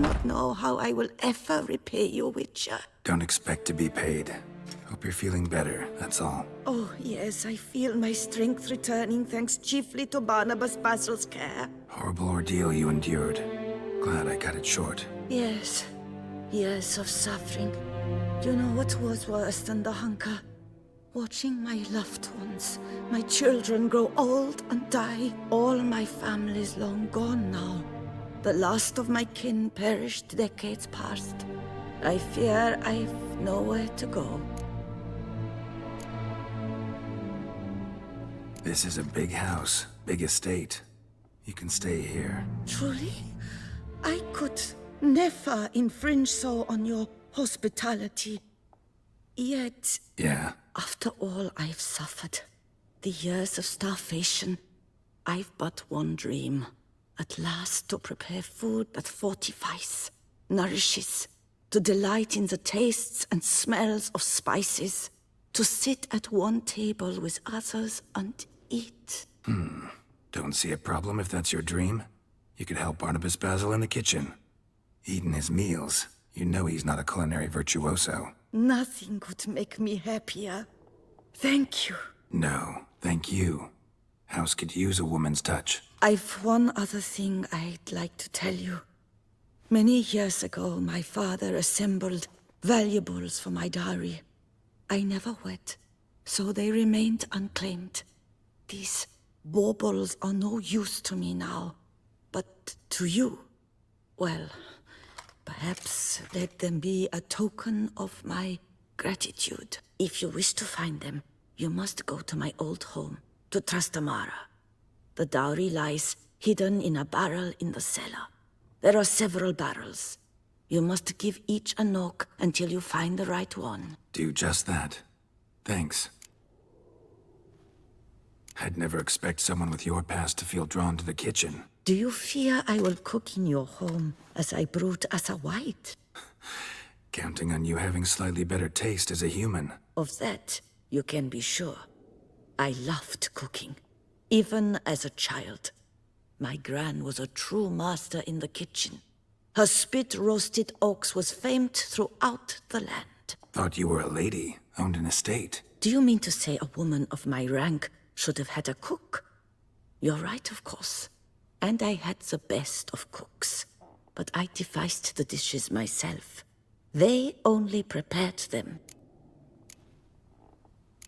cannot know how I will ever repay you, Witcher. Don't expect to be paid. Hope you're feeling better, that's all. Oh, yes, I feel my strength returning thanks chiefly to Barnabas Basil's care. Horrible ordeal you endured. Glad I cut it short. Yes, years of suffering. You know what was worse than the hunger? Watching my loved ones, my children grow old and die. All my family's long gone now. The last of my kin perished decades past. I fear I've nowhere to go. This is a big house, big estate. You can stay here. Truly? I could never infringe so on your hospitality. Yet, Yeah. after all I've suffered, the years of starvation, I've but one dream. At last to prepare food that fortifies, nourishes, to delight in the tastes and smells of spices, to sit at one table with others and eat. Don't see a problem if that's your dream. You could help Barnabas Basil in the kitchen. Eating his meals. You know he's not a culinary virtuoso. Nothing could make me happier. Thank you. No, thank you. House could use a woman's touch. I've one other thing I'd like to tell you. Many years ago, my father assembled valuables for my dowry. I never wed, so they remained unclaimed. These baubles are no use to me now, but to you, well, perhaps let them be a token of my gratitude. If you wish to find them, you must go to my old home, to Trastamara. The dowry lies hidden in a barrel in the cellar. There are several barrels. You must give each a knock until you find the right one. Do just that. Thanks. I'd never expect someone with your past to feel drawn to the kitchen. Do you fear I will cook in your home as I brewed as a white? Counting on you having slightly better taste as a human. Of that, you can be sure. I loved cooking, even as a child. My gran was a true master in the kitchen. Her spit-roasted ox was famed throughout the land. Thought you were a lady, owned an estate. Do you mean to say a woman of my rank should have had a cook? You're right, of course. And I had the best of cooks. But I devised the dishes myself. They only prepared them.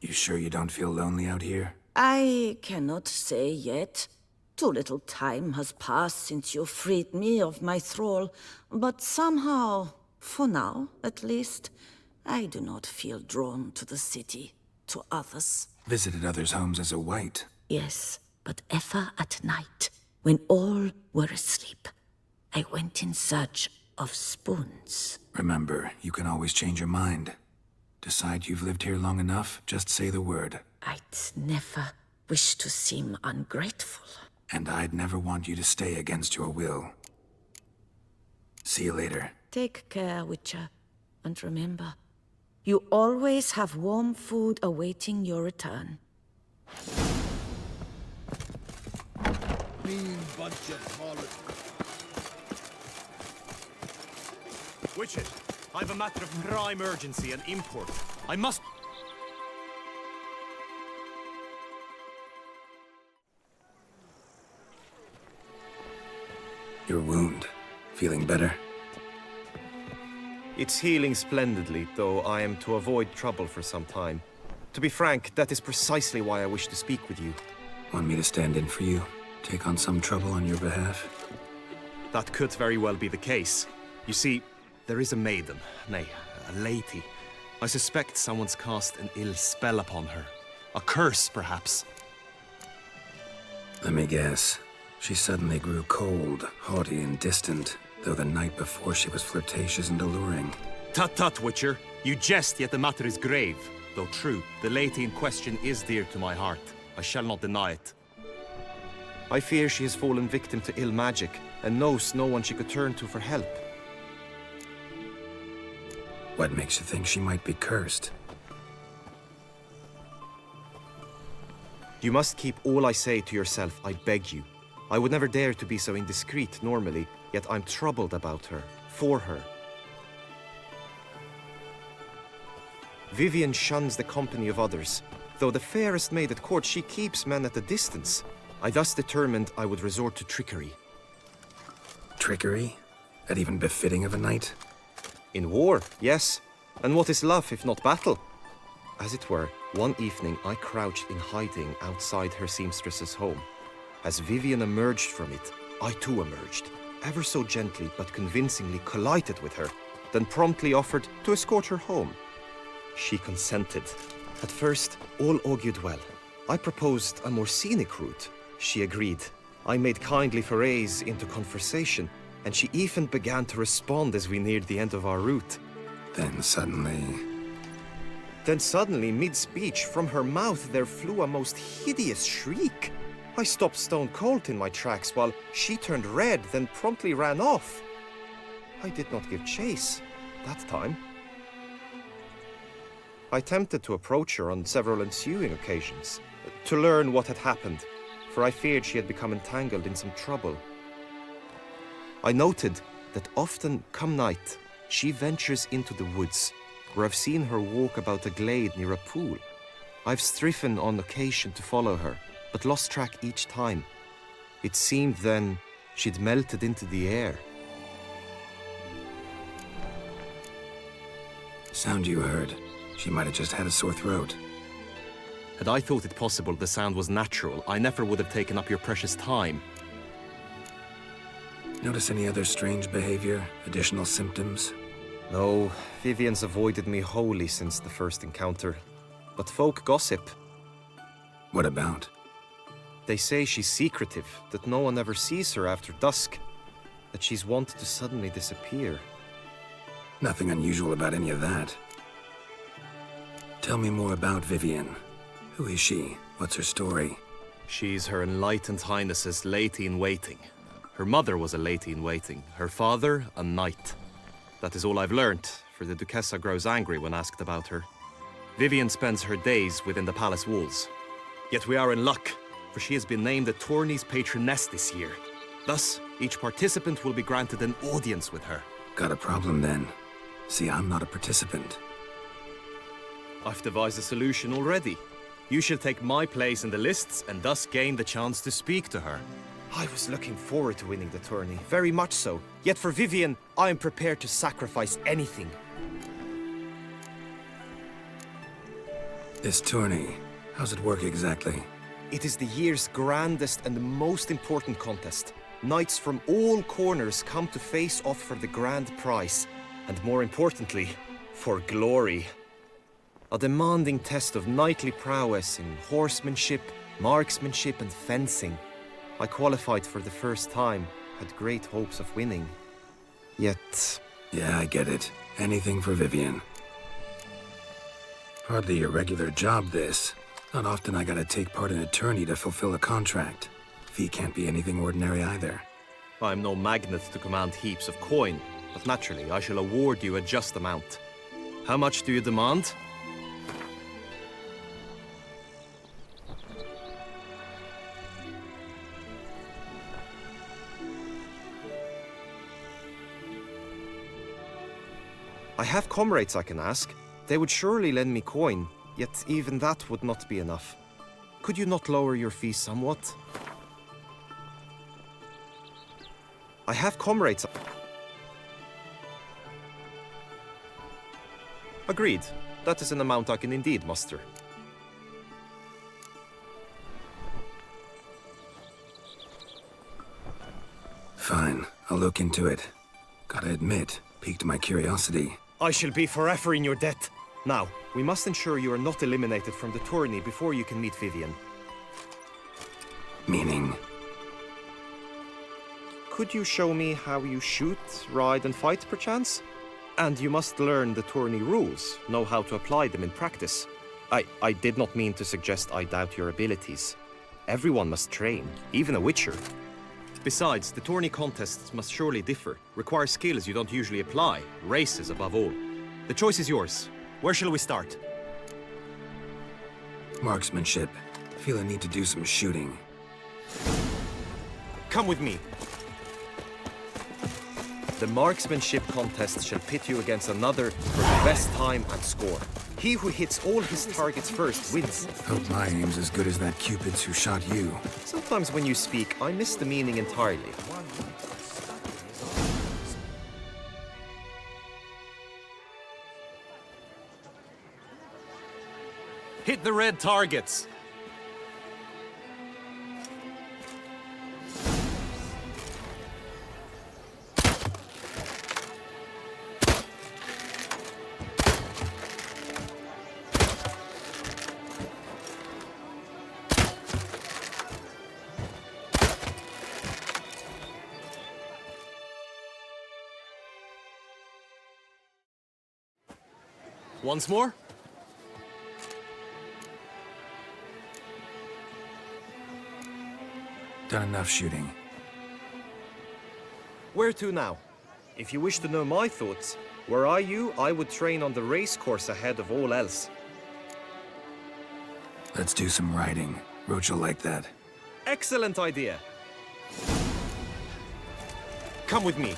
You sure you don't feel lonely out here? I cannot say yet. Too little time has passed since you freed me of my thrall, but somehow, for now at least, I do not feel drawn to the city, to others. Visited others' homes as a white. Yes, but ever at night, when all were asleep, I went in search of spoons. Remember, you can always change your mind. Decide you've lived here long enough, just say the word. I'd never wish to seem ungrateful. And I'd never want you to stay against your will. See you later. Take care, Witcher. And remember, you always have warm food awaiting your return. Mean bunch of harlots. Witcher, I've a matter of prime urgency and import. I must... Your wound. Feeling better? It's healing splendidly, though I am to avoid trouble for some time. To be frank, that is precisely why I wish to speak with you. Want me to stand in for you? Take on some trouble on your behalf? That could very well be the case. You see, there is a maiden, nay, a lady. I suspect someone's cast an ill spell upon her. A curse, perhaps. Let me guess. She suddenly grew cold, haughty, and distant, though the night before she was flirtatious and alluring. Tut tut, Witcher. You jest, yet the matter is grave. Though true, the lady in question is dear to my heart. I shall not deny it. I fear she has fallen victim to ill magic, and knows no one she could turn to for help. What makes you think she might be cursed? You must keep all I say to yourself, I beg you. I would never dare to be so indiscreet normally, yet I'm troubled about her, for her. Vivian shuns the company of others. Though the fairest maid at court, she keeps men at a distance. I thus determined I would resort to trickery. Trickery? That even befitting of a knight? In war, yes. And what is love if not battle? As it were, one evening I crouched in hiding outside her seamstress's home. As Vivian emerged from it, I too emerged, ever so gently but convincingly collided with her, then promptly offered to escort her home. She consented. At first, all augured well. I proposed a more scenic route. She agreed. I made kindly forays into conversation, and she even began to respond as we neared the end of our route. Then suddenly, mid-speech, from her mouth there flew a most hideous shriek. I stopped stone cold in my tracks while she turned red, then promptly ran off. I did not give chase that time. I attempted to approach her on several ensuing occasions, to learn what had happened, for I feared she had become entangled in some trouble. I noted that often, come night, she ventures into the woods, where I've seen her walk about a glade near a pool. I've striven on occasion to follow her, but lost track each time. It seemed then she'd melted into the air. sound you heard. She might have just had a sore throat. Had I thought it possible the sound was natural, I never would have taken up your precious time. Notice any other strange behavior? Additional symptoms? No, Vivian's avoided me wholly since the first encounter. But folk gossip. What about? They say she's secretive, that no one ever sees her after dusk, that she's wont to suddenly disappear. Nothing unusual about any of that. Tell me more about Vivian. Who is she? What's her story? She's Her Enlightened Highness's lady-in-waiting. Her mother was a lady-in-waiting, her father a knight. That is all I've learnt, for the Duchessa grows angry when asked about her. Vivian spends her days within the palace walls. Yet we are in luck, for she has been named the tourney's patroness this year. Thus, each participant will be granted an audience with her. Got a problem then. See, I'm not a participant. I've devised a solution already. You shall take my place in the lists and thus gain the chance to speak to her. I was looking forward to winning the tourney, very much so. Yet for Vivian, I am prepared to sacrifice anything. This tourney, how's it work exactly? It is the year's grandest and most important contest. Knights from all corners come to face off for the grand prize, and more importantly, for glory. A demanding test of knightly prowess in horsemanship, marksmanship, and fencing. I qualified for the first time, had great hopes of winning. Yet... Yeah, I get it. Anything for Vivian. Hardly a regular job, this. Not often I gotta take part in a tourney to fulfill a contract. Fee can't be anything ordinary either. I'm no magnet to command heaps of coin, but naturally I shall award you a just amount. How much do you demand? I have comrades I can ask. They would surely lend me coin, yet even that would not be enough. Could you not lower your fee somewhat? I have comrades. Agreed. That is an amount I can indeed muster. Fine, I'll look into it. Gotta admit, piqued my curiosity. I shall be forever in your debt. Now, we must ensure you are not eliminated from the tourney before you can meet Vivian. Meaning? Could you show me how you shoot, ride, and fight, perchance? And you must learn the tourney rules, know how to apply them in practice. I did not mean to suggest I doubt your abilities. Everyone must train, even a witcher. Besides, the tourney contests must surely differ, require skills you don't usually apply, races above all. The choice is yours. Where shall we start? Marksmanship. Feel I need to do some shooting. Come with me. The marksmanship contest shall pit you against another for the best time and score. He who hits all his targets first wins. Hope my aim's as good as that Cupid's who shot you. Sometimes when you speak, I miss the meaning entirely. Hit the red targets! Once more? Done enough shooting. Where to now? If you wish to know my thoughts, were I you, I would train on the race course ahead of all else. Let's do some riding. Roach will like that. Excellent idea! Come with me.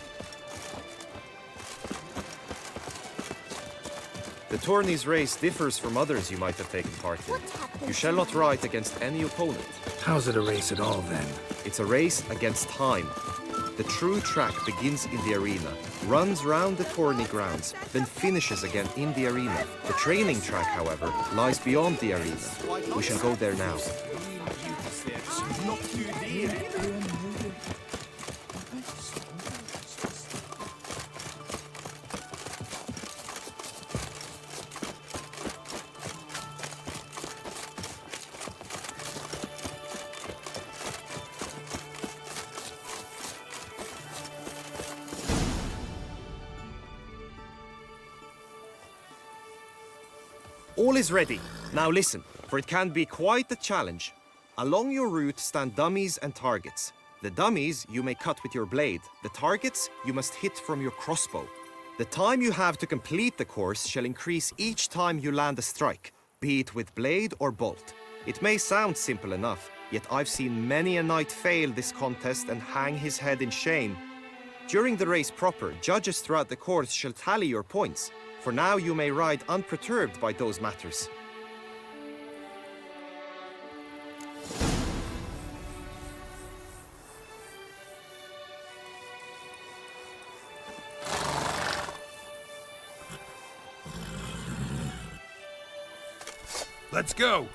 The tourney's race differs from others you might have taken part in. You shall not ride against any opponent. How's it a race at all, then? It's a race against time. The true track begins in the arena, runs round the tourney grounds, then finishes again in the arena. The training track, however, lies beyond the arena. We shall go there now. All is ready. Now listen, for it can be quite a challenge. Along your route stand dummies and targets. The dummies you may cut with your blade. The targets you must hit from your crossbow. The time you have to complete the course shall increase each time you land a strike, be it with blade or bolt. It may sound simple enough, yet I've seen many a knight fail this contest and hang his head in shame. During the race proper, judges throughout the course shall tally your points. For now you may ride unperturbed by those matters. Let's go!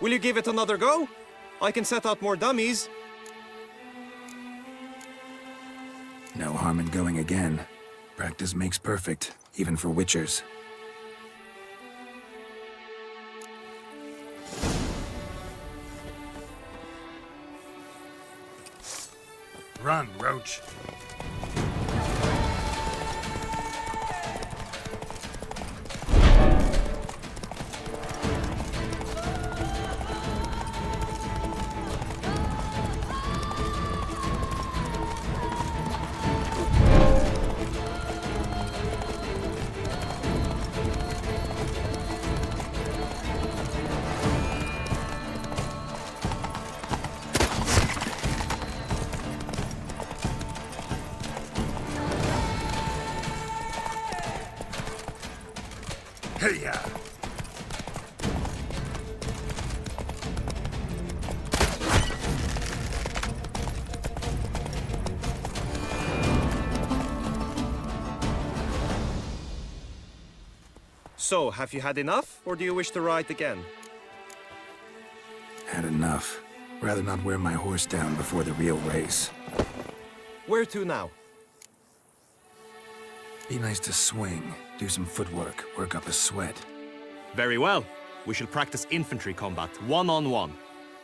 Will you give it another go? I can set out more dummies. No harm in going again. Practice makes perfect, even for witchers. Run, Roach. Hey-ya! So, have you had enough, or do you wish to ride again? had enough. Rather not wear my horse down before the real race. Where to now? Be nice to swing, do some footwork, work up a sweat. Very well. We shall practice infantry combat, one-on-one.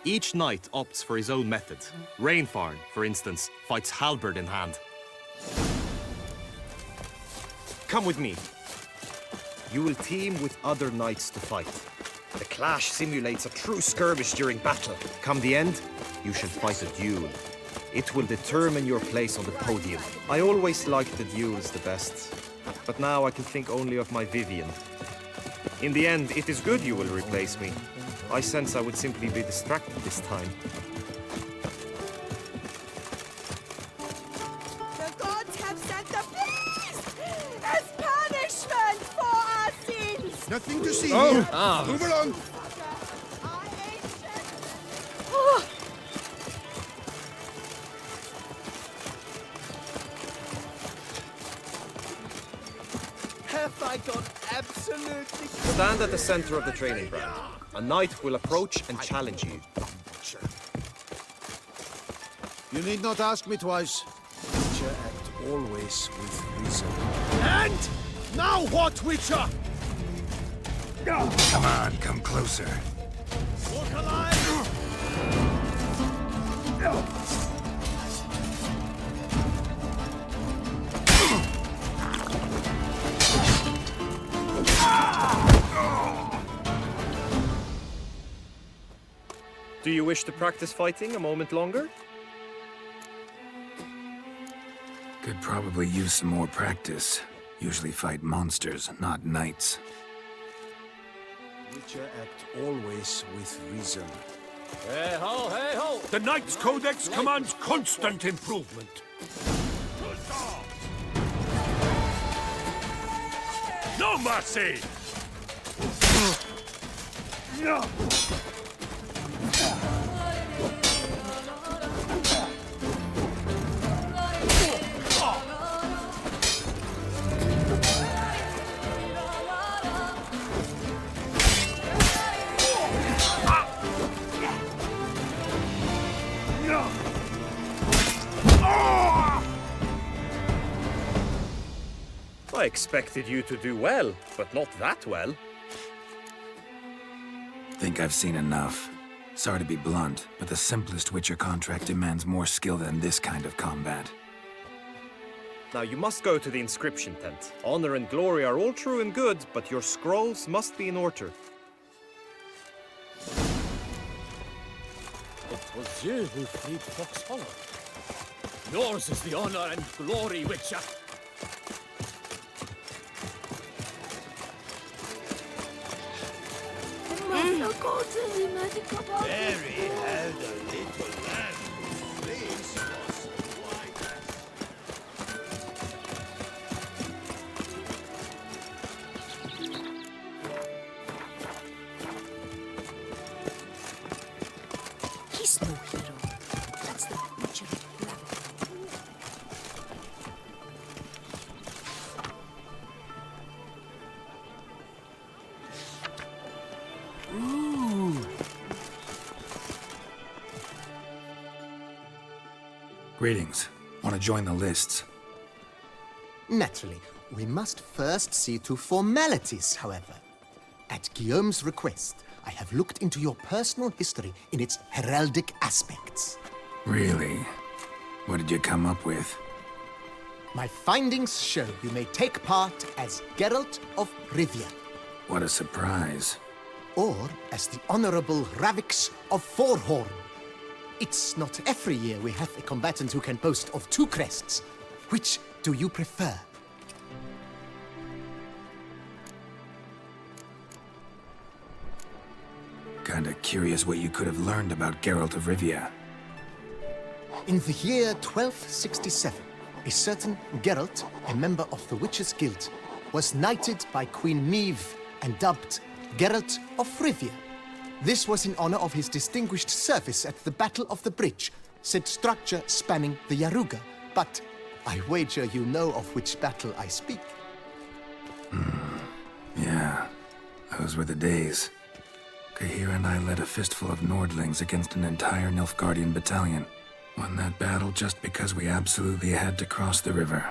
Each knight opts for his own method. Rainfarn, for instance, fights halberd in hand. Come with me. You will team with other knights to fight. The clash simulates a true skirmish during battle. Come the end, you shall fight a duel. It will determine your place on the podium. I always liked the duels the best, but now I can think only of my Vivian. In the end, it is good you will replace me. I sense I would simply be distracted this time. The gods have sent a beast as punishment for our sins! Nothing to see here. Move along. Our ancient... Have I got absolutely... Stand at the center of the training ground. A knight will approach and challenge you. You need not ask me twice. Witcher act always with reason. And now what, Witcher? Come on, come closer. Walk alive! Do you wish to practice fighting a moment longer? Could probably use some more practice. Usually fight monsters, not knights. Witcher act always with reason. Hey ho, hey ho! The Knight's Codex commands constant improvement. No mercy! I expected you to do well, but not that well. Think I've seen enough. Sorry to be blunt, but the simplest Witcher contract demands more skill than this kind of combat. Now you must go to the inscription tent. Honor and glory are all true and good, but your scrolls must be in order. It was you who freed Foxhollow. Yours is the honor and glory, Witcher. Mary had a little lamb whose face was white as... He's no hero. That's the Witcher of Rivia. Greetings. Want to join the lists? Naturally, we must first see to formalities, however. At Guillaume's request, I have looked into your personal history in its heraldic aspects. Really? What did you come up with? My findings show you may take part as Geralt of Rivia, What a surprise. or as the Honorable Ravix of Forhorn. It's not every year we have a combatant who can boast of two crests. Which do you prefer? Kinda curious what you could have learned about Geralt of Rivia. In the year 1267, a certain Geralt, a member of the Witches' Guild, was knighted by Queen Meve and dubbed Geralt of Rivia. This was in honor of his distinguished service at the Battle of the Bridge, said structure spanning the Yaruga. But I wager you know of which battle I speak. Yeah, those were the days. Kahir and I led a fistful of Nordlings against an entire Nilfgaardian battalion. Won that battle just because we absolutely had to cross the river.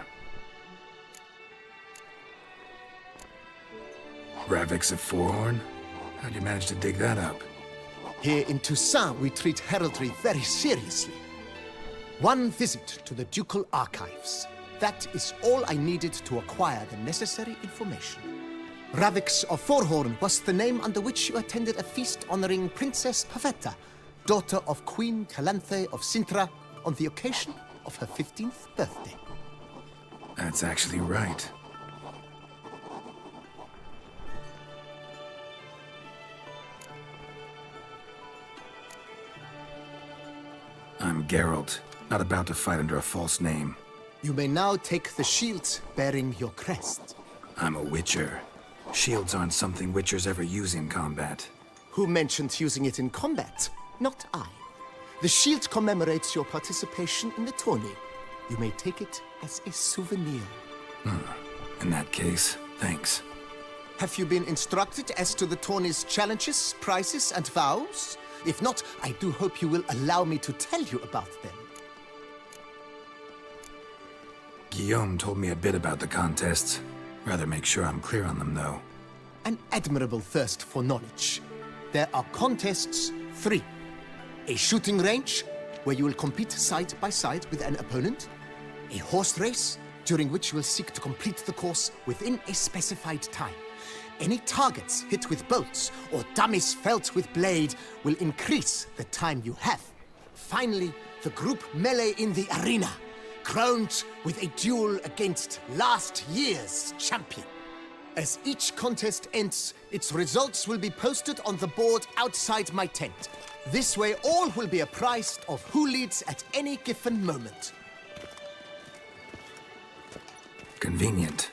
Ravix of Forehorn? How'd you manage to dig that up? Here in Toussaint, we treat heraldry very seriously. One visit to the ducal archives. That is all I needed to acquire the necessary information. Ravix of Forehorn was the name under which you attended a feast honoring Princess Pavetta, daughter of Queen Calanthe of Sintra, on the occasion of her 15th birthday. That's actually right. I'm Geralt, not about to fight under a false name. You may now take the shield bearing your crest. I'm a Witcher. Shields aren't something Witchers ever use in combat. Who mentioned using it in combat? Not I. The shield commemorates your participation in the tourney. You may take it as a souvenir. In that case, thanks. Have you been instructed as to the tourney's challenges, prizes, and vows? If not, I do hope you will allow me to tell you about them. Guillaume told me a bit about the contests. Rather make sure I'm clear on them, though. An admirable thirst for knowledge. There are contests 3. A shooting range, where you will compete side by side with an opponent. A horse race, during which you will seek to complete the course within a specified time. Any targets hit with bolts or dummies felt with blade will increase the time you have. Finally, the group melee in the arena, crowned with a duel against last year's champion. As each contest ends, its results will be posted on the board outside my tent. This way, all will be apprised of who leads at any given moment. Convenient.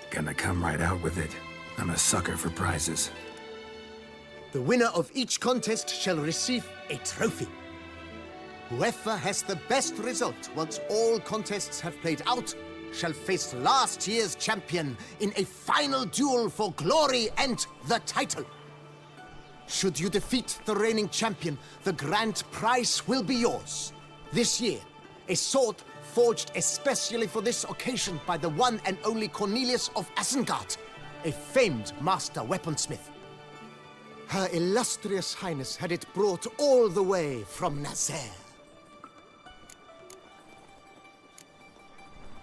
Gonna come right out with it. I'm a sucker for prizes. The winner of each contest shall receive a trophy. Whoever has the best result once all contests have played out shall face last year's champion in a final duel for glory and the title. Should you defeat the reigning champion, the grand prize will be yours. This year, a sword forged especially for this occasion by the one and only Cornelius of Isengard, a famed master weaponsmith. Her illustrious highness had it brought all the way from Nazaire.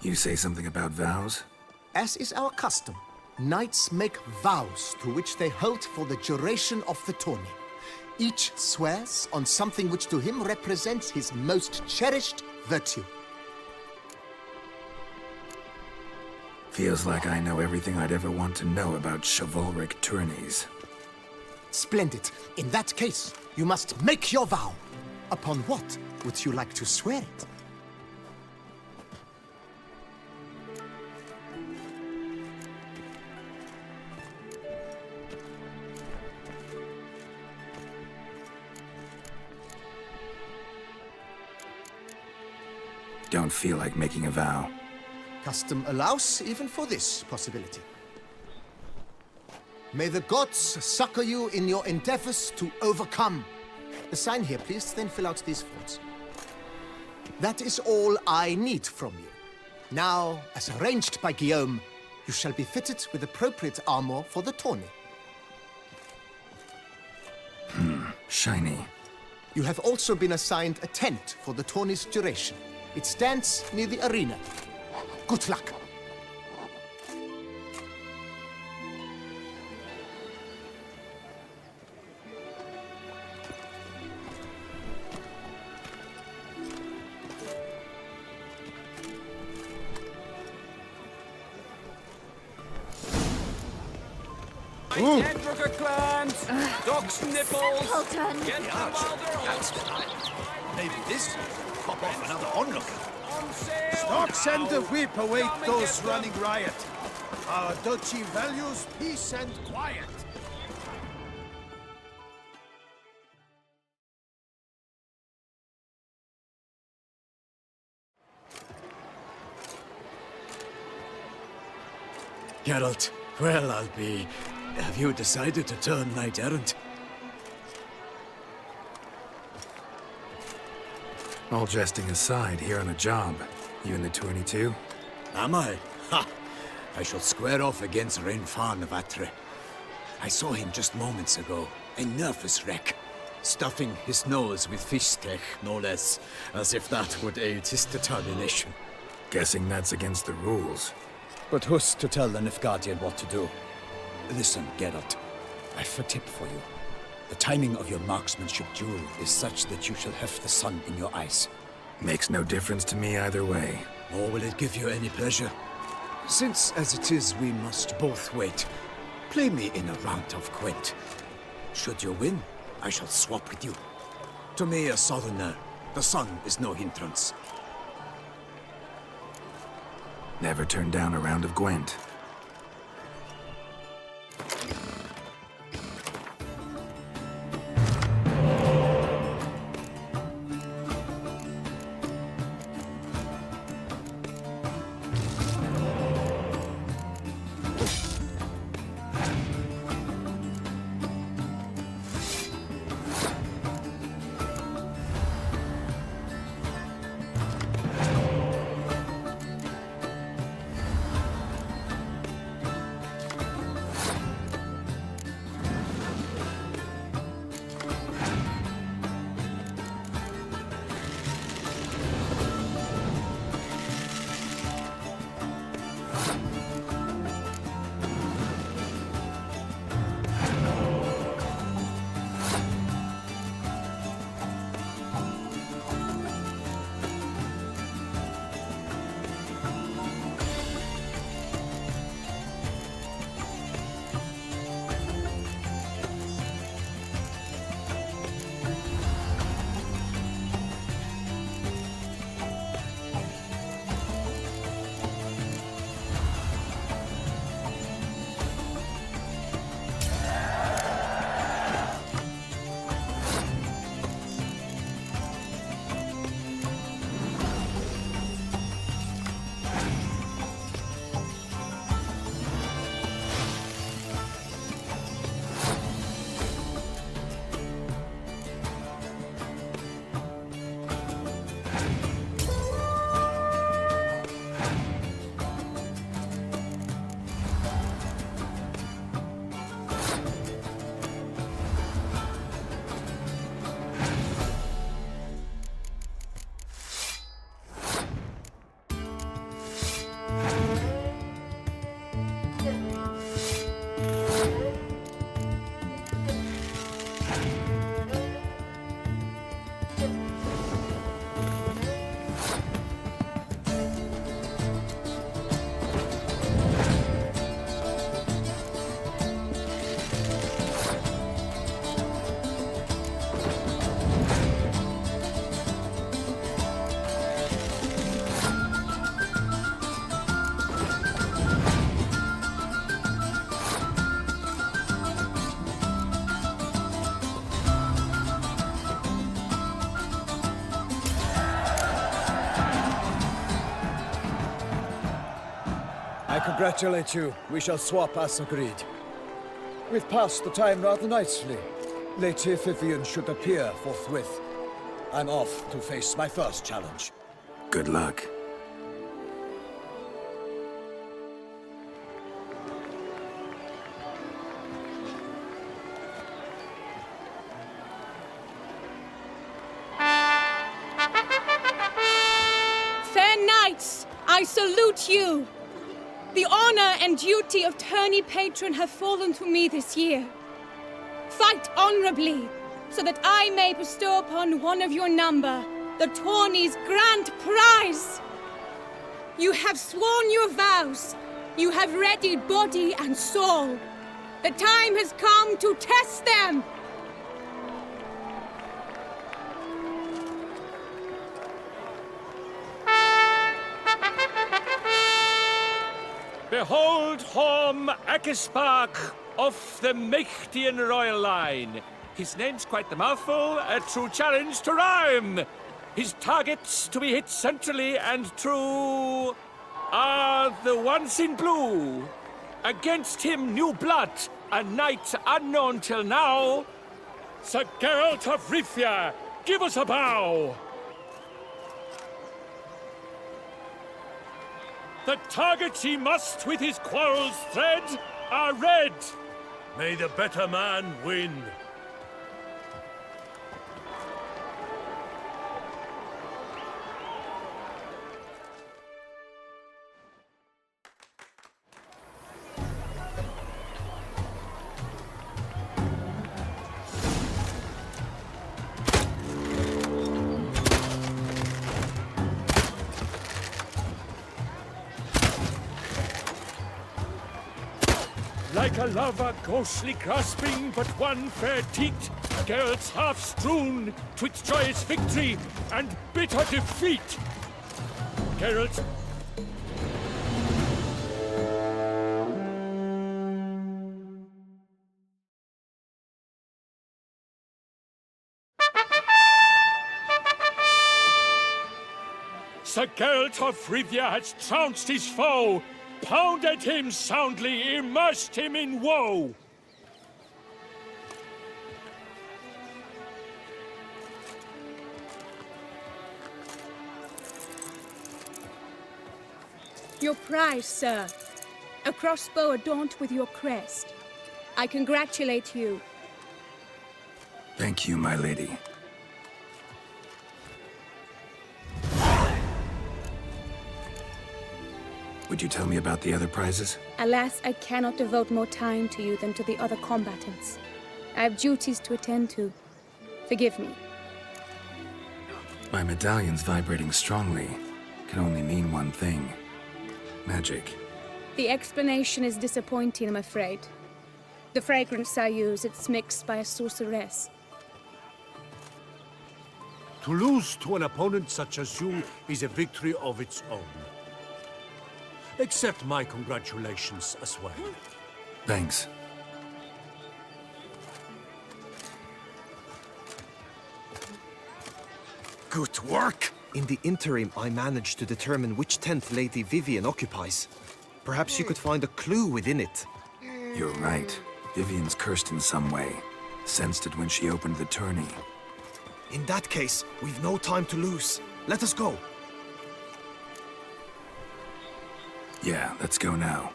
You say something about vows? As is our custom, knights make vows through which they hold for the duration of the tourney. Each swears on something which to him represents his most cherished virtue. Feels like I know everything I'd ever want to know about chivalric tourneys. Splendid. In that case, you must make your vow. Upon what would you like to swear it? Don't feel like making a vow. Custom allows even for this possibility. May the gods succor you in your endeavors to overcome. Sign here, please, then fill out these forms. That is all I need from you. Now, as arranged by Guillaume, you shall be fitted with appropriate armor for the tourney. Shiny. You have also been assigned a tent for the tourney's duration. It stands near the arena. Good luck. Edbrooker clans, Doc's nipples, Simpleton. get the Balder Maybe this pop off another onlooker. on sale. Stocks and the whip await Come and those get them. running riot. Our duchy values peace and quiet. Geralt, well, I'll be... Have you decided to turn knight-errant? All jesting aside, here on the job. You in the 22? Am I? Ha! I shall square off against Rainfan of Atre. I saw him just moments ago. A nervous wreck. Stuffing his nose with fish steak, no less. As if that would aid his determination. Guessing that's against the rules. But who's to tell the Nilfgaardian what to do? Listen, Geralt. I've a tip for you. The timing of your marksmanship duel is such that you shall have the sun in your eyes. Makes no difference to me either way. Nor will it give you any pleasure. Since, as it is, we must both wait, play me in a round of Gwent. Should you win, I shall swap with you. To me, a southerner, the sun is no hindrance. Never turn down a round of Gwent. I congratulate you. We shall swap as agreed. We've passed the time rather nicely. Lady Vivian should appear forthwith. I'm off to face my first challenge. Good luck. Fair knights, I salute you. The honor and duty of tourney patron have fallen to me this year. Fight honorably, so that I may bestow upon one of your number the tourney's grand prize. You have sworn your vows. You have readied body and soul. The time has come to test them. Behold Horm Akispark of the Mechtian royal line. His name's quite the mouthful, a true challenge to rhyme. His targets to be hit centrally and true are the ones in blue. Against him, new blood, a knight unknown till now. Sir Geralt of Rivia, give us a bow! The targets he must with his quarrels thread are red. May the better man win. Like a lover ghostly grasping but one fair teat, Geralt's half strewn twixt joyous victory and bitter defeat. Geralt. Sir Geralt of Rivia has trounced his foe, pounded him soundly, immersed him in woe. Your prize, sir. A crossbow adorned with your crest. I congratulate you. Thank you, my lady. Would you tell me about the other prizes? Alas, I cannot devote more time to you than to the other combatants. I have duties to attend to. Forgive me. My medallion's vibrating strongly. Can only mean one thing. Magic. The explanation is disappointing, I'm afraid. The fragrance I use, it's mixed by a sorceress. To lose to an opponent such as you is a victory of its own. Accept my congratulations as well. Thanks. Good work! In the interim, I managed to determine which tent Lady Vivian occupies. Perhaps you could find a clue within it. You're right. Vivian's cursed in some way. Sensed it when she opened the tourney. In that case, we've no time to lose. Let us go. Yeah, let's go now.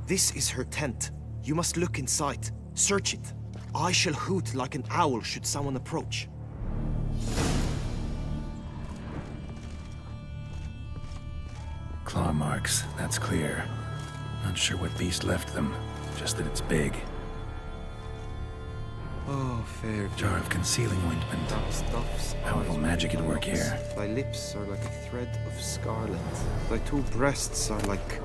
This is her tent. You must look inside. Search it. I shall hoot like an owl should someone approach. Claw marks, that's clear. Not sure what beast left them, just that it's big. Oh, fair Jar of concealing ointment. stuffs. Powerful magic at work here. Thy lips are like a thread of scarlet. Thy two breasts are like...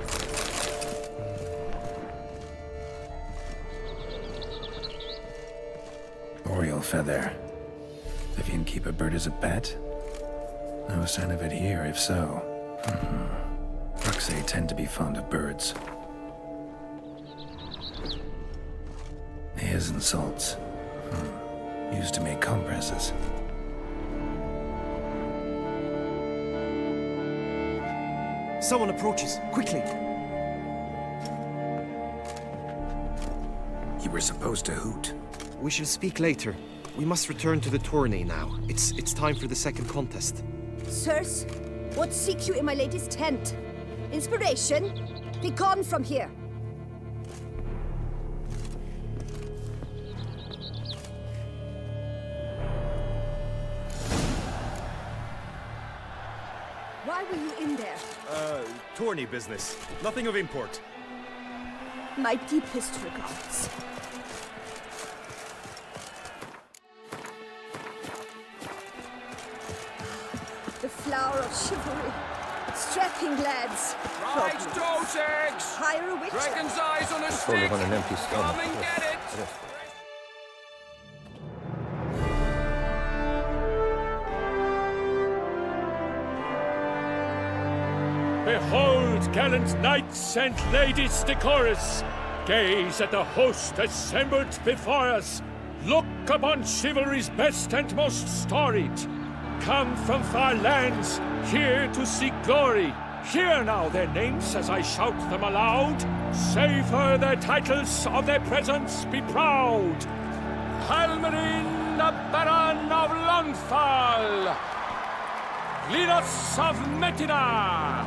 Oriole feather. Vivian keep a bird as a pet? No sign of it here, if so. Bruxae tend to be fond of birds. Hairs and salts. Used to make compresses. Someone approaches. Quickly! You were supposed to hoot. We shall speak later. We must return to the tourney now. It's time for the second contest. Sirs, what seek you in my lady's tent? Inspiration? Be gone from here! Why were you in there? Tourney business. Nothing of import. My deepest regards. The flower of chivalry. Strapping lads. Right, Toussaint! Hire a witcher. Dragon's eyes on a stick! on an empty stomach. Come and get it! Behold, gallant knights and ladies decorous! Gaze at the host assembled before us! look upon chivalry's best and most storied. Come from far lands, here to seek glory. Hear now their names as I shout them aloud. Savor their titles, of their presence be proud. Halmarin, the Baron of Longfall. Linus of Metina.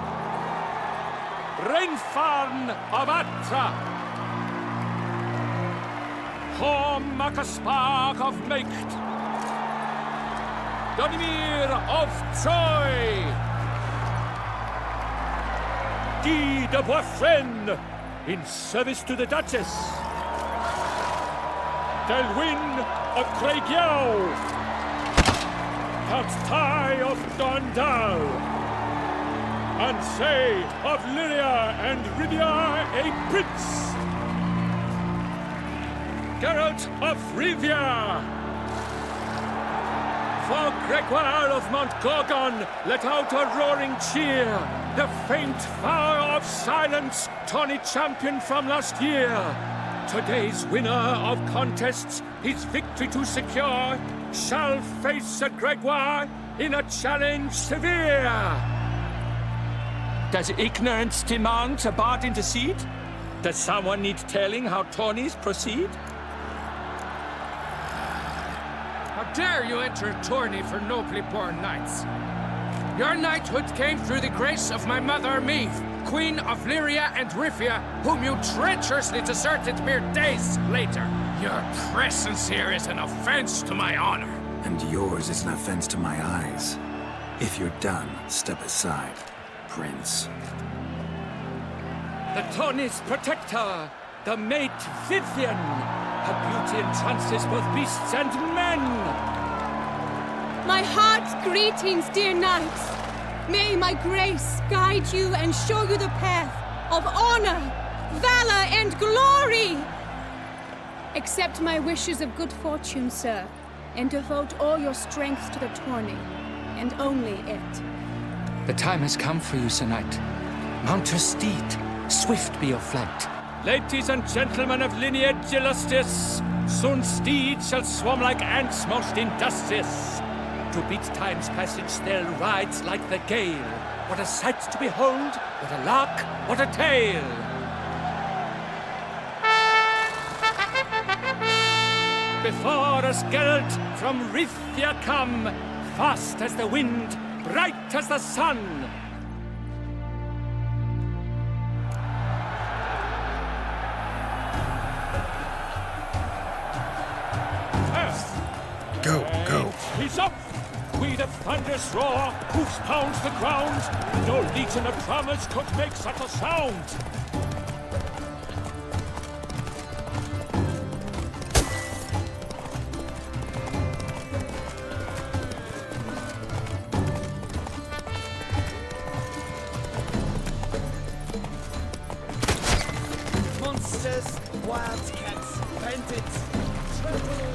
Reinfarn of Atra. Horm Makaspark of Meikt. Donimir of Troy. Guy de Boisfren, in service to the Duchess. Delwyn of Craigiau. Count Tai of Dondal. Ansay of Lyria and Rivia a prince. Geralt of Rivia. For Gregoire of Montgorgon, let out a roaring cheer. The faint vow of silence, tawny champion from last year. Today's winner of contests, his victory to secure, shall face Sir Gregoire in a challenge severe. Does ignorance demand a bard intercede? Does someone need telling how tourneys proceed? How dare you enter a tourney for nobly born knights? Your knighthood came through the grace of my mother, Maeve, Queen of Lyria and Rivia, whom you treacherously deserted mere days later. Your presence here is an offense to my honor. And yours is an offense to my eyes. If you're done, step aside, Prince. The tourney's protector, the mate Vivian. Her beauty entrances both beasts and men. My heart's greetings, dear knights. May my grace guide you and show you the path of honor, valor, and glory. Accept my wishes of good fortune, sir, and devote all your strength to the tourney, and only it. The time has come for you, Sir Knight. Mount your steed. Swift be your flight. Ladies and gentlemen of lineage illustrious, soon steeds shall swarm like ants most industrious. To beat time's passage they'll ride like the gale. What a sight to behold, what a lark, what a tale! Before us Geralt from Rivia come, fast as the wind, bright as the sun. Go, go. He's up! We the thunderous roar, hoofs pounds the ground. No legion of drummers could make such a sound. Monsters, wildcats, bandits, tremble!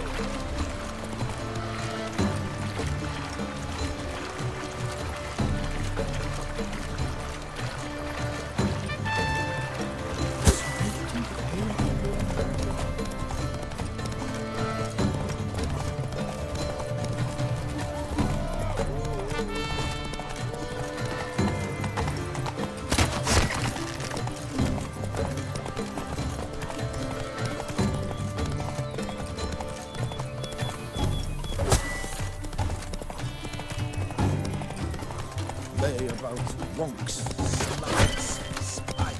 Lay about wonks, slides, spiders.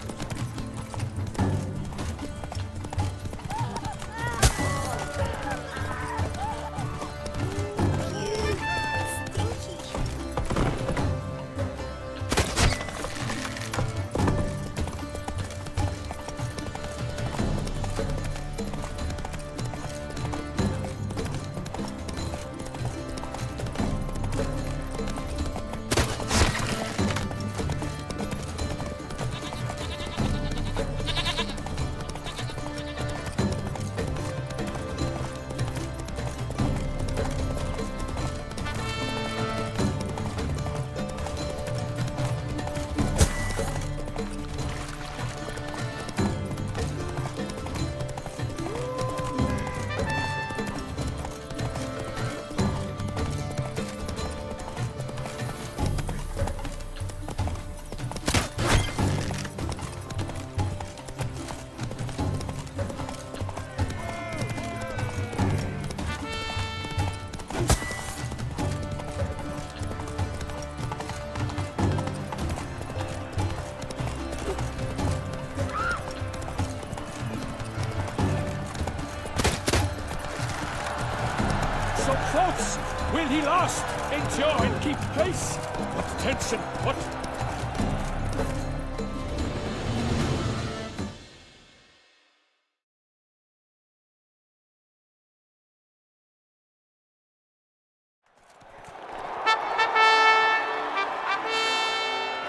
Will he last, endure, and keep pace? What tension, what...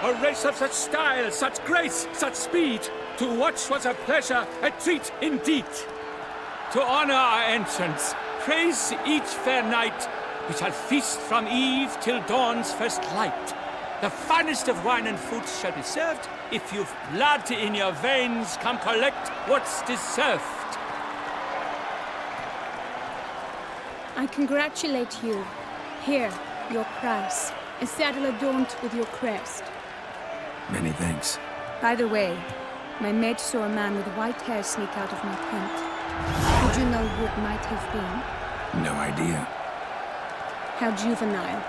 A race of such style, such grace, such speed. To watch was a pleasure, a treat indeed. To honor our entrance, praise each fair knight. We shall feast from eve till dawn's first light. The finest of wine and fruits shall be served. If you've blood in your veins, come collect what's deserved. I congratulate you. Here, your prize. A saddle adorned with your crest. Many thanks. By the way, my maid saw a man with white hair sneak out of my tent. Would you know who it might have been? No idea. How juvenile.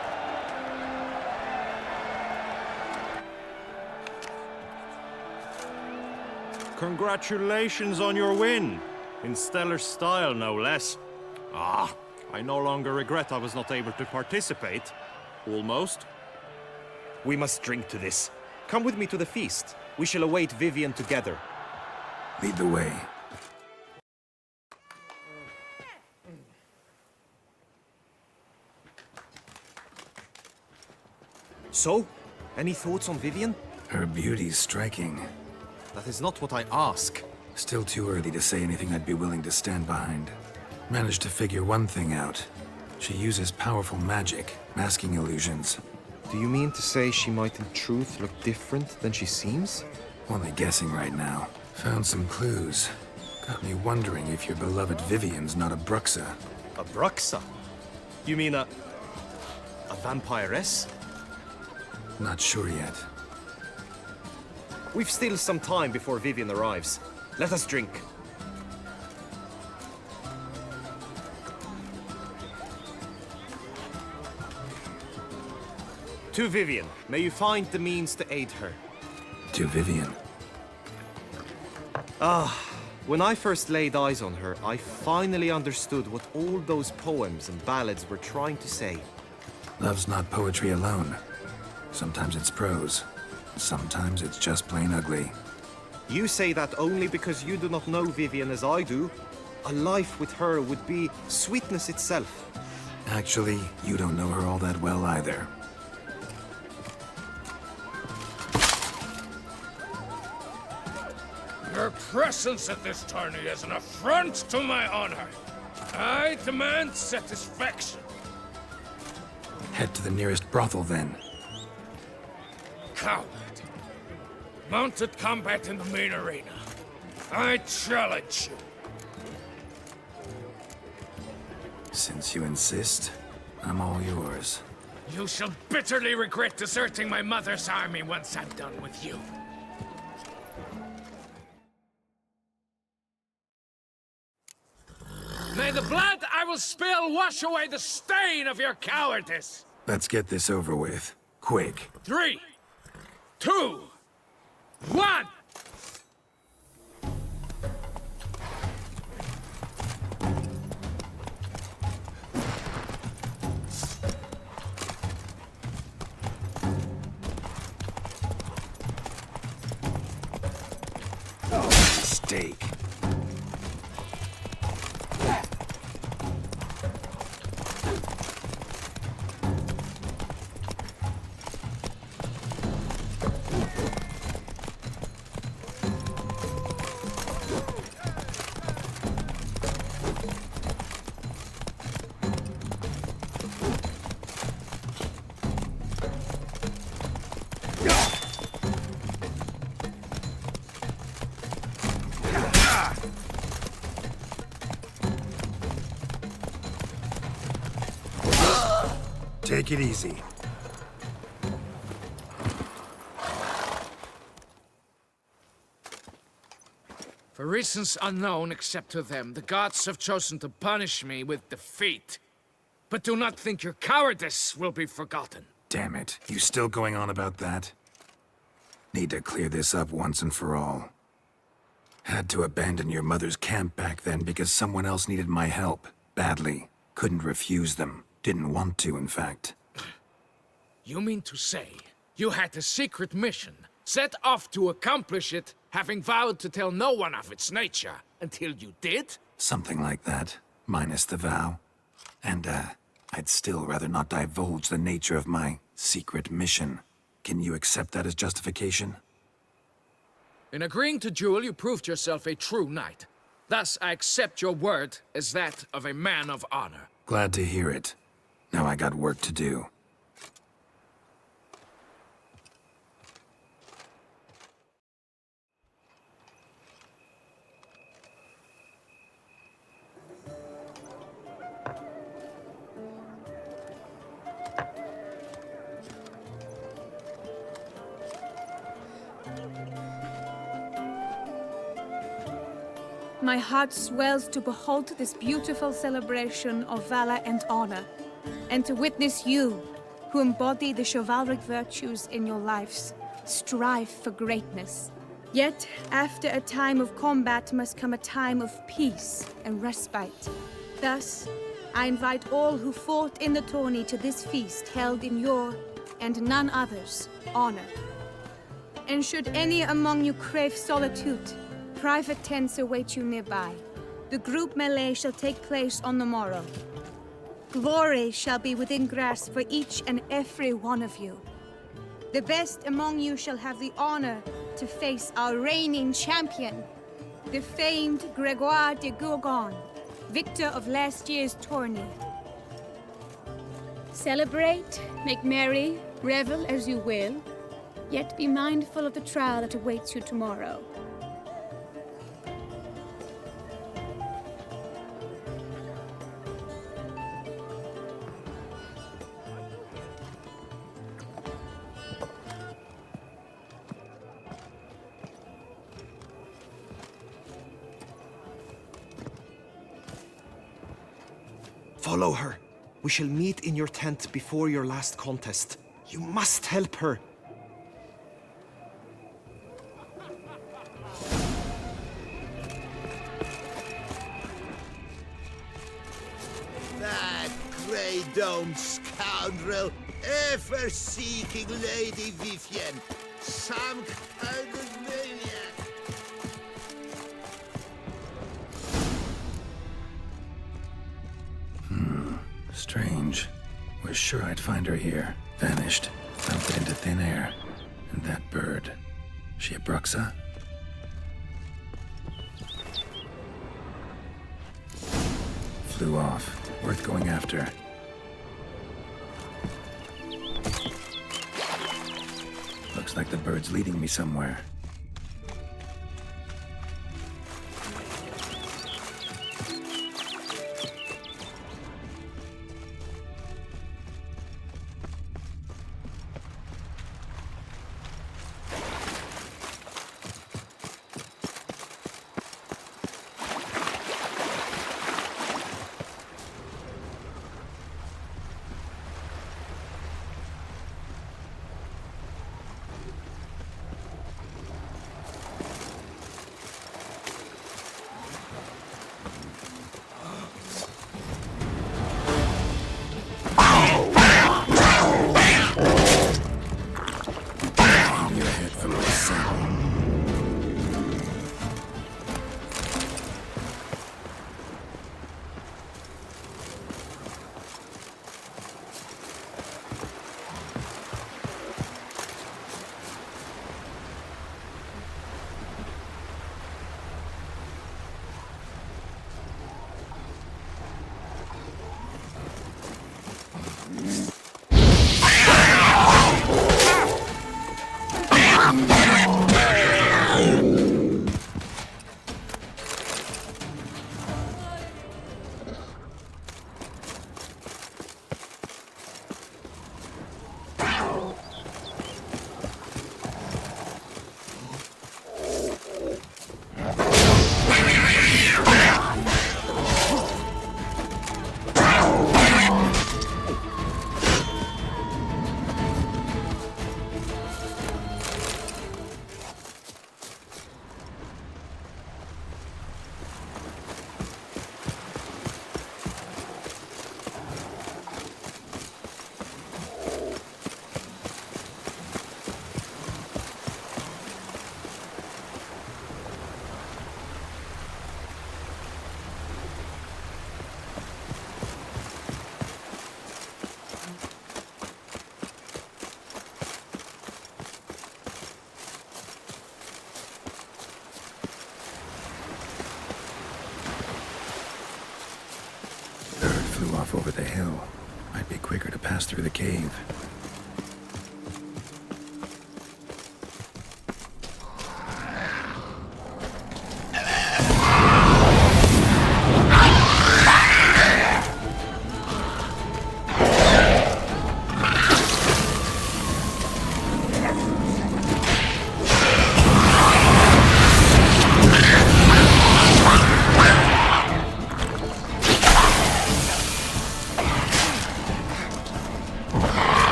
Congratulations on your win. In stellar style, no less. Ah, I no longer regret I was not able to participate. Almost. We must drink to this. Come with me to the feast. We shall await Vivian together. Lead the way. So, any thoughts on Vivian? Her beauty's striking. That is not what I ask. Still too early to say anything I'd be willing to stand behind. Managed to figure one thing out. She uses powerful magic, masking illusions. Do you mean to say she might in truth look different than she seems? Only guessing right now. Found some clues. Got me wondering if your beloved Vivian's not a Bruxa. A Bruxa? You mean a vampiress? Not sure yet. We've still some time before Vivian arrives. Let us drink. To Vivian, may you find the means to aid her. To Vivian. When I first laid eyes on her, I finally understood what all those poems and ballads were trying to say. Love's not poetry alone. Sometimes it's prose. Sometimes it's just plain ugly. You say that only because you do not know Vivian as I do. A life with her would be sweetness itself. Actually, you don't know her all that well either. Your presence at this tourney is an affront to my honor. I demand satisfaction. Head to the nearest brothel, then. Coward. Mounted combat in the main arena. I challenge you. Since you insist, I'm all yours. You shall bitterly regret deserting my mother's army once I'm done with you. May the blood I will spill wash away the stain of your cowardice! Let's get this over with. Quick. 3, 2, 1! Steak. Take it easy. For reasons unknown except to them, the gods have chosen to punish me with defeat. But do not think your cowardice will be forgotten. Damn it. You still going on about that? Need to clear this up once and for all. Had to abandon your mother's camp back then because someone else needed my help. Badly. Couldn't refuse them. Didn't want to, in fact. You mean to say you had a secret mission, set off to accomplish it, having vowed to tell no one of its nature, until you did? Something like that, minus the vow. And, I'd still rather not divulge the nature of my secret mission. Can you accept that as justification? In agreeing to duel, you proved yourself a true knight. Thus, I accept your word as that of a man of honor. Glad to hear it. Now I got work to do. My heart swells to behold this beautiful celebration of valor and honor, and to witness you, who embody the chivalric virtues in your lives, strive for greatness. Yet, after a time of combat must come a time of peace and respite. Thus, I invite all who fought in the tourney to this feast held in your, and none other's, honor. And should any among you crave solitude, private tents await you nearby. The group melee shall take place on the morrow. Glory shall be within grasp for each and every one of you. The best among you shall have the honor to face our reigning champion, the famed Gregoire de Gourgon, victor of last year's tourney. Celebrate, make merry, revel as you will, yet be mindful of the trial that awaits you tomorrow. Follow her. We shall meet in your tent before your last contest. You must help her. That grey-domed scoundrel, ever seeking Lady Vivienne. Some kind of maniac. Strange. Was sure I'd find her here. Vanished. Melted into thin air. And that bird. She a Bruxa? Flew off. Worth going after. Looks like the bird's leading me somewhere. off over the hill. Might be quicker to pass through the cave.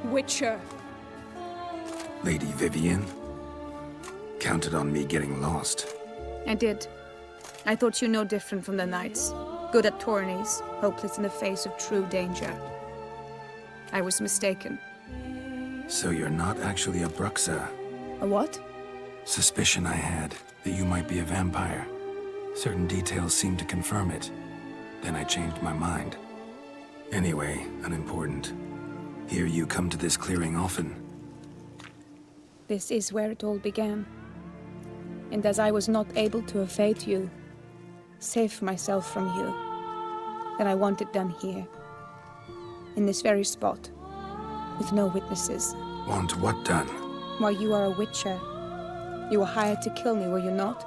Witcher. Lady Vivian? Counted on me getting lost. I did. I thought you no different from the knights. Good at tourneys, hopeless in the face of true danger. I was mistaken. So you're not actually a Bruxa? A what? Suspicion I had, that you might be a vampire. Certain details seemed to confirm it. Then I changed my mind. Anyway, unimportant. Hear you come to this clearing often. This is where it all began. And as I was not able to evade you, save myself from you, then I want it done here. In this very spot. With no witnesses. Want what done? Why, you are a witcher. You were hired to kill me, were you not?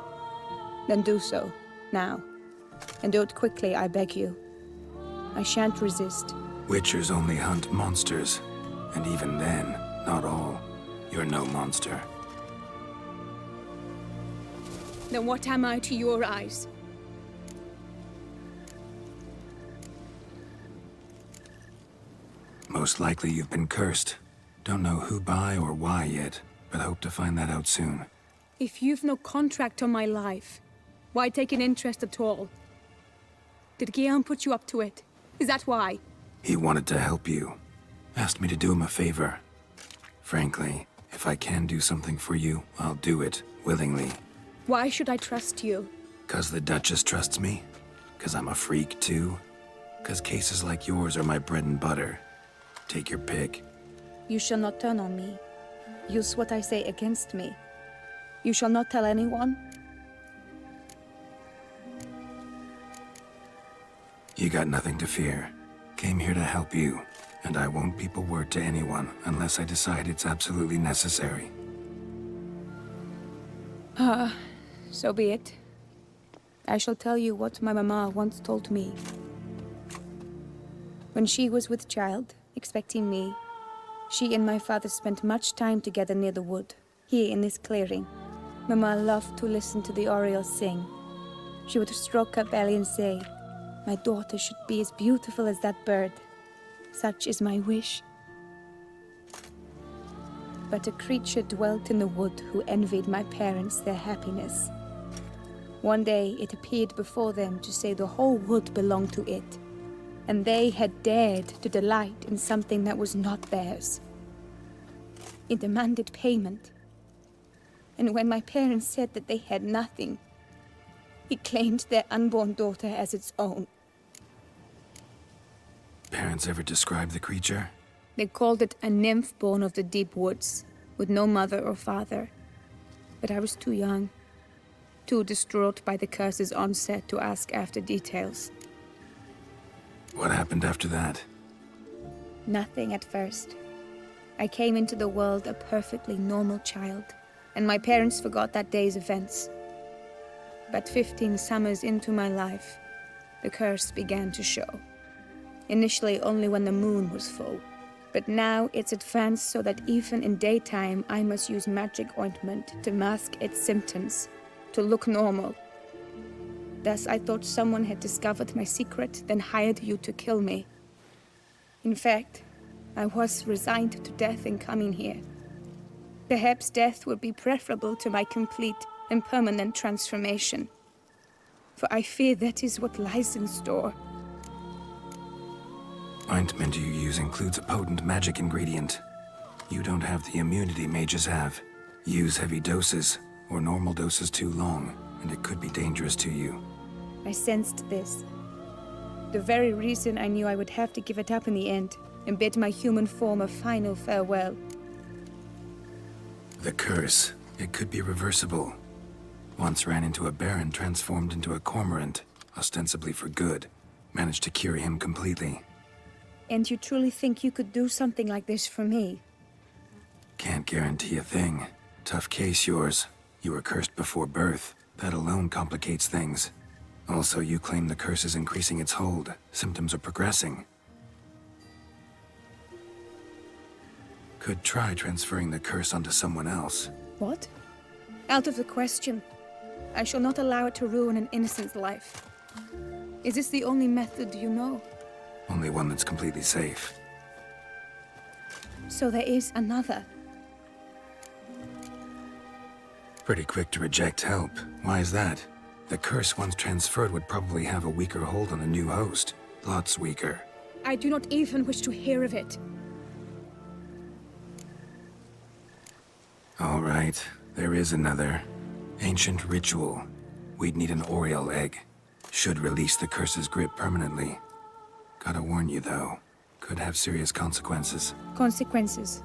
Then do so, now. And do it quickly, I beg you. I shan't resist. Witchers only hunt monsters. And even then, not all. You're no monster. Then what am I to your eyes? Most likely you've been cursed. Don't know who by or why yet, but hope to find that out soon. If you've no contract on my life, why take an interest at all? Did Guillaume put you up to it? Is that why? He wanted to help you. Asked me to do him a favor. Frankly, if I can do something for you, I'll do it, willingly. Why should I trust you? 'Cause the Duchess trusts me? 'Cause I'm a freak, too? 'Cause cases like yours are my bread and butter? Take your pick. You shall not turn on me. Use what I say against me. You shall not tell anyone? You got nothing to fear. Came here to help you, and I won't peep a word to anyone unless I decide it's absolutely necessary. So be it. I shall tell you what my mama once told me. When she was with child, expecting me, she and my father spent much time together near the wood, here in this clearing. Mama loved to listen to the orioles sing. She would stroke her belly and say, "My daughter should be as beautiful as that bird. Such is my wish." But a creature dwelt in the wood who envied my parents their happiness. One day it appeared before them to say the whole wood belonged to it, and they had dared to delight in something that was not theirs. It demanded payment. And when my parents said that they had nothing, he claimed their unborn daughter as its own. Parents ever describe the creature? They called it a nymph born of the deep woods, with no mother or father. But I was too young, too distraught by the curse's onset to ask after details. What happened after that? Nothing at first. I came into the world a perfectly normal child, and my parents forgot that day's events. But 15 summers into my life, the curse began to show. Initially only when the moon was full. But now it's advanced so that even in daytime I must use magic ointment to mask its symptoms, to look normal. Thus I thought someone had discovered my secret, then hired you to kill me. In fact, I was resigned to death in coming here. Perhaps death would be preferable to my complete and permanent transformation. For I fear that is what lies in store. Ointment you use includes a potent magic ingredient. You don't have the immunity mages have. Use heavy doses, or normal doses too long, and it could be dangerous to you. I sensed this. The very reason I knew I would have to give it up in the end, and bid my human form a final farewell. The curse, it could be reversible. Once ran into a baron transformed into a cormorant, ostensibly for good. Managed to cure him completely. And you truly think you could do something like this for me? Can't guarantee a thing. Tough case yours. You were cursed before birth. That alone complicates things. Also, you claim the curse is increasing its hold. Symptoms are progressing. Could try transferring the curse onto someone else. What? Out of the question. I shall not allow it to ruin an innocent's life. Is this the only method you know? Only one that's completely safe. So there is another. Pretty quick to reject help. Why is that? The curse once transferred would probably have a weaker hold on a new host. Lots weaker. I do not even wish to hear of it. All right, there is another. Ancient ritual. We'd need an Oriole egg. Should release the curse's grip permanently. Gotta warn you, though. Could have serious consequences. Consequences?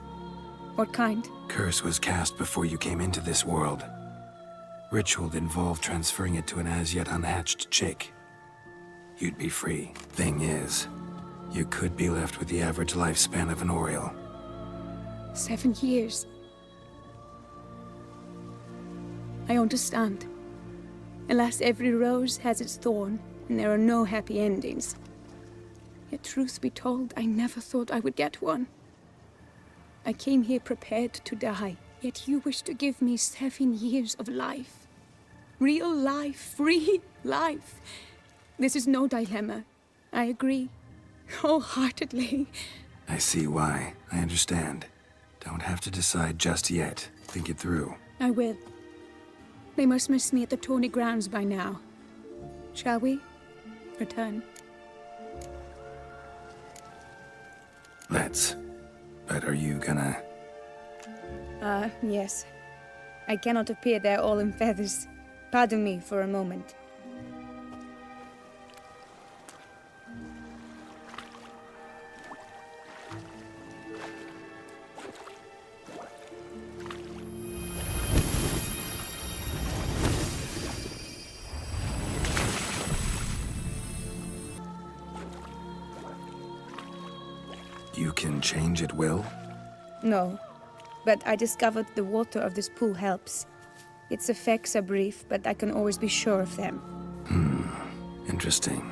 What kind? Curse was cast before you came into this world. Ritual involved transferring it to an as-yet unhatched chick. You'd be free. Thing is, you could be left with the average lifespan of an Oriole. 7 years. I understand. Alas, every rose has its thorn, and there are no happy endings. Yet truth be told, I never thought I would get one. I came here prepared to die, yet you wish to give me 7 years of life. Real life, free life. This is no dilemma. I agree. Wholeheartedly. I see why. I understand. Don't have to decide just yet. Think it through. I will. They must miss me at the tourney grounds by now. Shall we? Return. Let's. But are you gonna... Yes. I cannot appear there all in feathers. Pardon me for a moment. You can change at will? No, but I discovered the water of this pool helps. Its effects are brief, but I can always be sure of them. Interesting.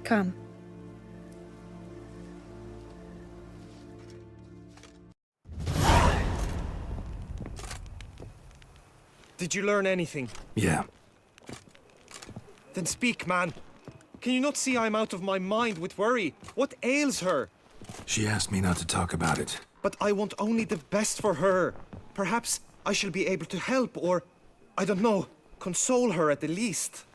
Come. Did you learn anything? Yeah. Then speak, man. Can you not see I'm out of my mind with worry? What ails her? She asked me not to talk about it. But I want only the best for her. Perhaps I shall be able to help, or, I don't know, console her at the least.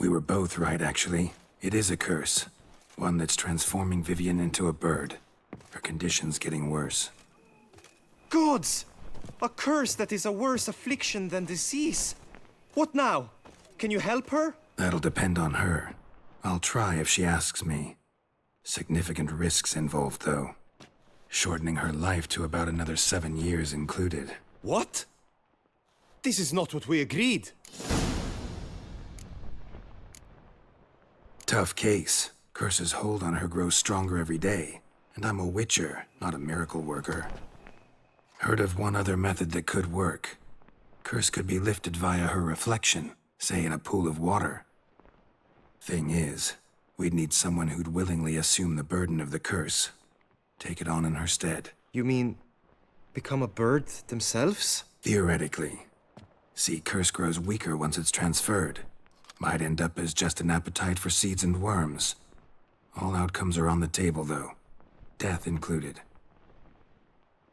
We were both right, actually. It is a curse. One that's transforming Vivian into a bird. Her condition's getting worse. Gods! A curse that is a worse affliction than disease. What now? Can you help her? That'll depend on her. I'll try if she asks me. Significant risks involved, though. Shortening her life to about another 7 years included. What? This is not what we agreed. Tough case. Curse's hold on her grows stronger every day. And I'm a witcher, not a miracle worker. Heard of one other method that could work. Curse could be lifted via her reflection, say in a pool of water. Thing is, we'd need someone who'd willingly assume the burden of the curse. Take it on in her stead. You mean become a bird themselves? Theoretically. See, curse grows weaker once it's transferred. Might end up as just an appetite for seeds and worms. All outcomes are on the table, though. Death included.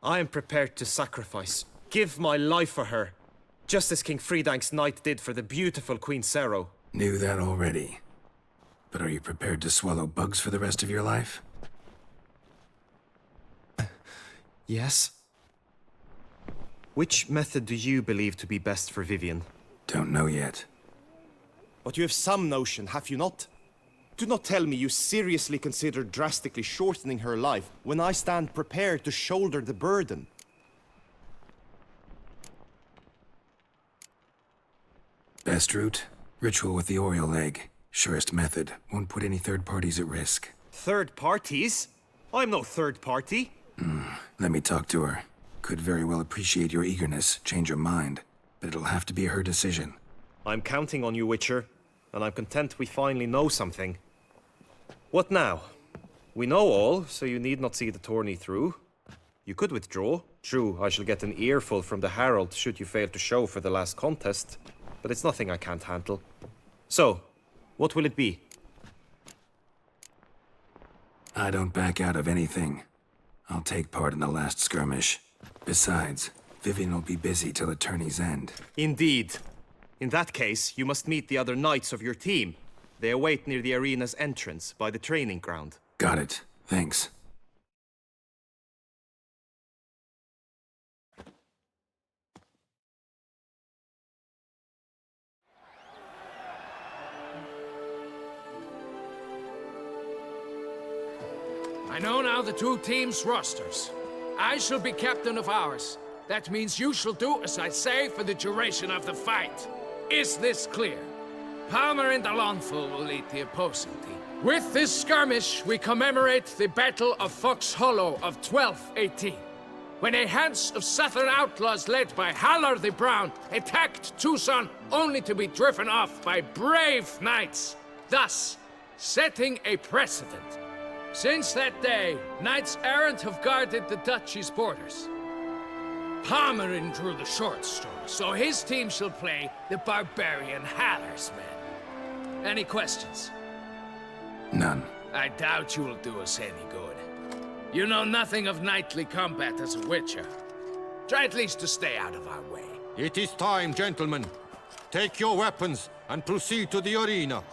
I am prepared to sacrifice. Give my life for her. Just as King Fridank's knight did for the beautiful Queen Sero. Knew that already. But are you prepared to swallow bugs for the rest of your life? Yes. Which method do you believe to be best for Vivian? Don't know yet. But you have some notion, have you not? Do not tell me you seriously consider drastically shortening her life when I stand prepared to shoulder the burden. Best route? Ritual with the Oriole egg. Surest method. Won't put any third parties at risk. Third parties? I'm no third party. Let me talk to her. Could very well appreciate your eagerness, change her mind. But it'll have to be her decision. I'm counting on you, Witcher. And I'm content we finally know something. What now? We know all, so you need not see the tourney through. You could withdraw. True, I shall get an earful from the Herald should you fail to show for the last contest. But it's nothing I can't handle. So, what will it be? I don't back out of anything. I'll take part in the last skirmish. Besides, Vivian will be busy till the tourney's end. Indeed. In that case, you must meet the other knights of your team. They await near the arena's entrance, by the training ground. Got it. Thanks. I know now the two teams' rosters. I shall be captain of ours. That means you shall do as I say for the duration of the fight. Is this clear? Palmer and Alonful will lead the opposing team. With this skirmish, we commemorate the Battle of Fox Hollow of 1218, when a Hans of Southern outlaws led by Halar the Brown attacked Toussaint only to be driven off by brave knights, thus setting a precedent. Since that day, knights errant have guarded the duchy's borders. Palmerin drew the short straw, so his team shall play the barbarian Halar's men. Any questions? None. I doubt you will do us any good. You know nothing of knightly combat as a witcher. Try at least to stay out of our way. It is time, gentlemen. Take your weapons and proceed to the arena.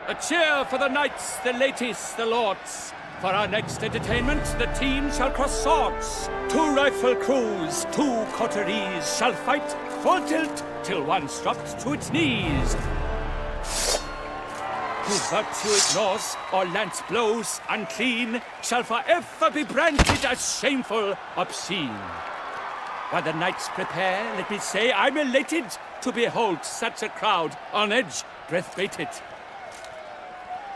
A cheer for the knights, the ladies, the lords. For our next entertainment, the team shall cross swords. 2 rifle crews, 2 coteries shall fight full tilt till one's dropped to its knees. Who virtue ignores or lance blows unclean shall forever be branded as shameful, obscene. While the knights prepare, let me say I'm elated to behold such a crowd on edge, breath baited.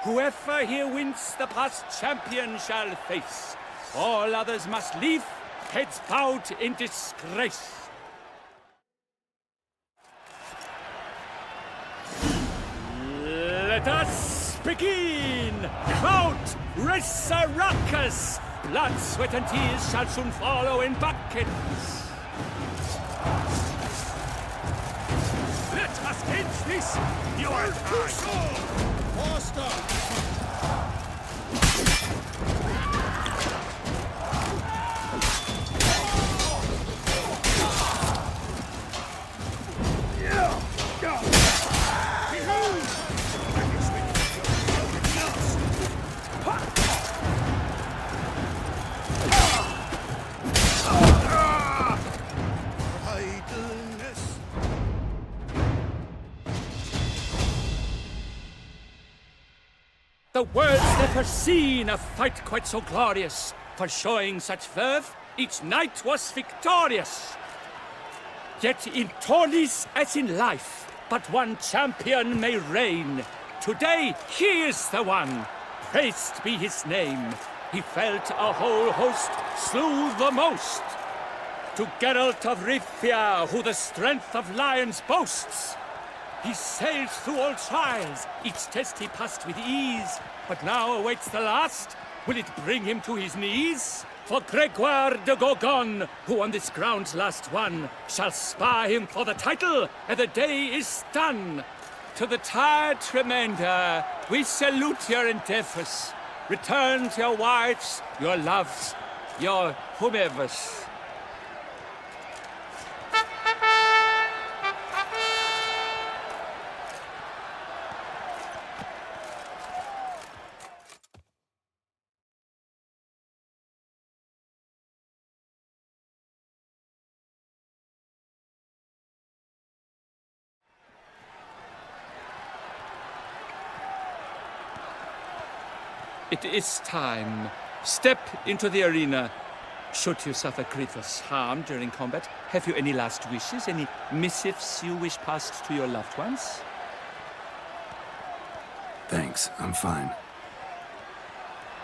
Whoever here wins the past champion shall face. All others must leave, heads bowed in disgrace. Let us begin! Mount Resurrectus! Blood, sweat, and tears shall soon follow in buckets. Let us end this! Your time! Faster! The world's never seen a fight quite so glorious. For showing such verve, each knight was victorious. Yet in tourneys as in life, but one champion may reign. Today, he is the one. Praised be his name. He felt a whole host, slew the most. To Geralt of Rivia, who the strength of lions boasts. He sailed through all trials, each test he passed with ease. But now awaits the last. Will it bring him to his knees? For Gregoire de Gorgon, who on this ground's last won, shall spar him for the title, and the day is done. To the tired remainder, we salute your endeavors. Return to your wives, your loves, your whomevers. It is time. Step into the arena. Should you suffer grievous harm during combat, have you any last wishes? Any missives you wish passed to your loved ones? Thanks, I'm fine.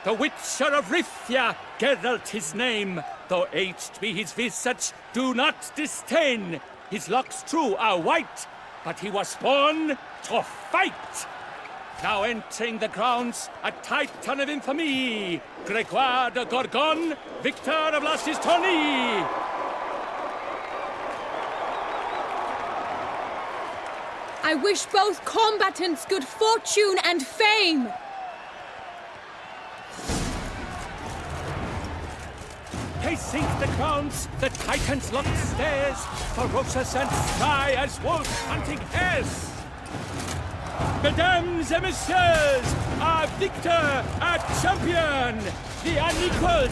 The Witcher of Rivia, Geralt his name. Though aged be his visage, do not disdain. His locks true are white, but he was born to fight. Now entering the grounds, a titan of infamy, Gregoire de Gorgon, victor of last his tourney. I wish both combatants good fortune and fame. Pacing the grounds, the titans locked stairs, ferocious and spry as wolves hunting hares. Mesdames et messieurs, our victor, our champion, the unequaled,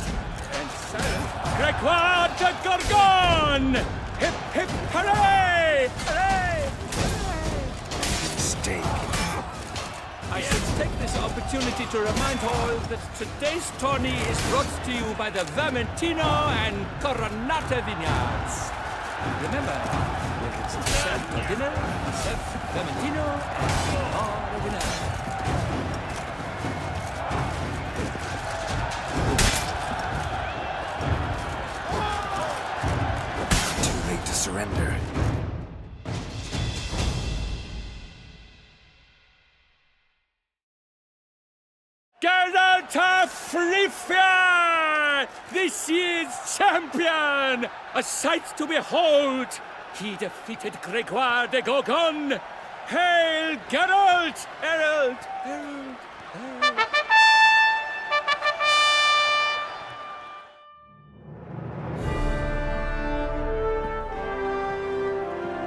and silent Gregoire de Gorgon! Hip, hip, hooray! Hooray! Steak. I should take this opportunity to remind all that today's tourney is brought to you by the Vermentino and Coronata vineyards. Remember, if it's served for dinner, serve Vermentino and Coronata. Too late to surrender. Geralt of Rivia! This year's champion! A sight to behold! He defeated Gregoire de Gorgon! Hail, Geralt! Herald! Herald! Herald!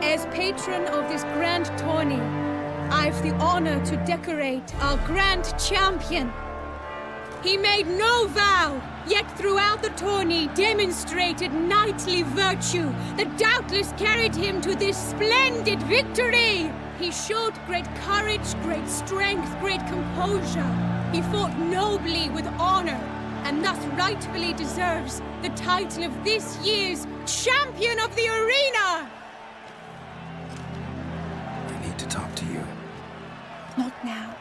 As patron of this grand tourney, I've the honor to decorate our grand champion. He made no vow, yet throughout the tourney demonstrated knightly virtue that doubtless carried him to this splendid victory. He showed great courage, great strength, great composure. He fought nobly with honor, and thus rightfully deserves the title of this year's Champion of the Arena! I need to talk to you. Not now.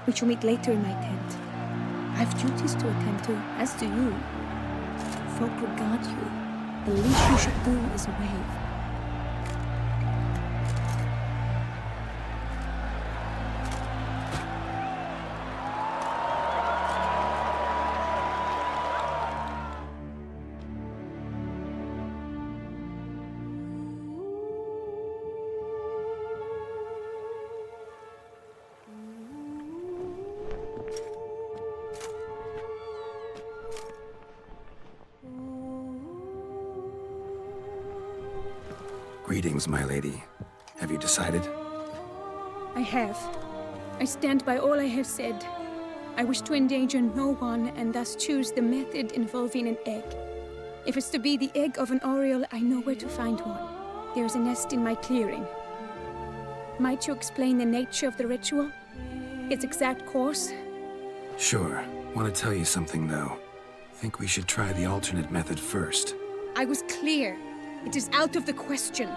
We shall meet later in my tent. I've duties to attend to, as do you. Folk regard you. The least you should do is wave. Greetings, my lady. Have you decided? I have. I stand by all I have said. I wish to endanger no one and thus choose the method involving an egg. If it's to be the egg of an oriole, I know where to find one. There is a nest in my clearing. Might you explain the nature of the ritual? Its exact course? Sure. Want to tell you something, though. Think we should try the alternate method first. I was clear. It is out of the question.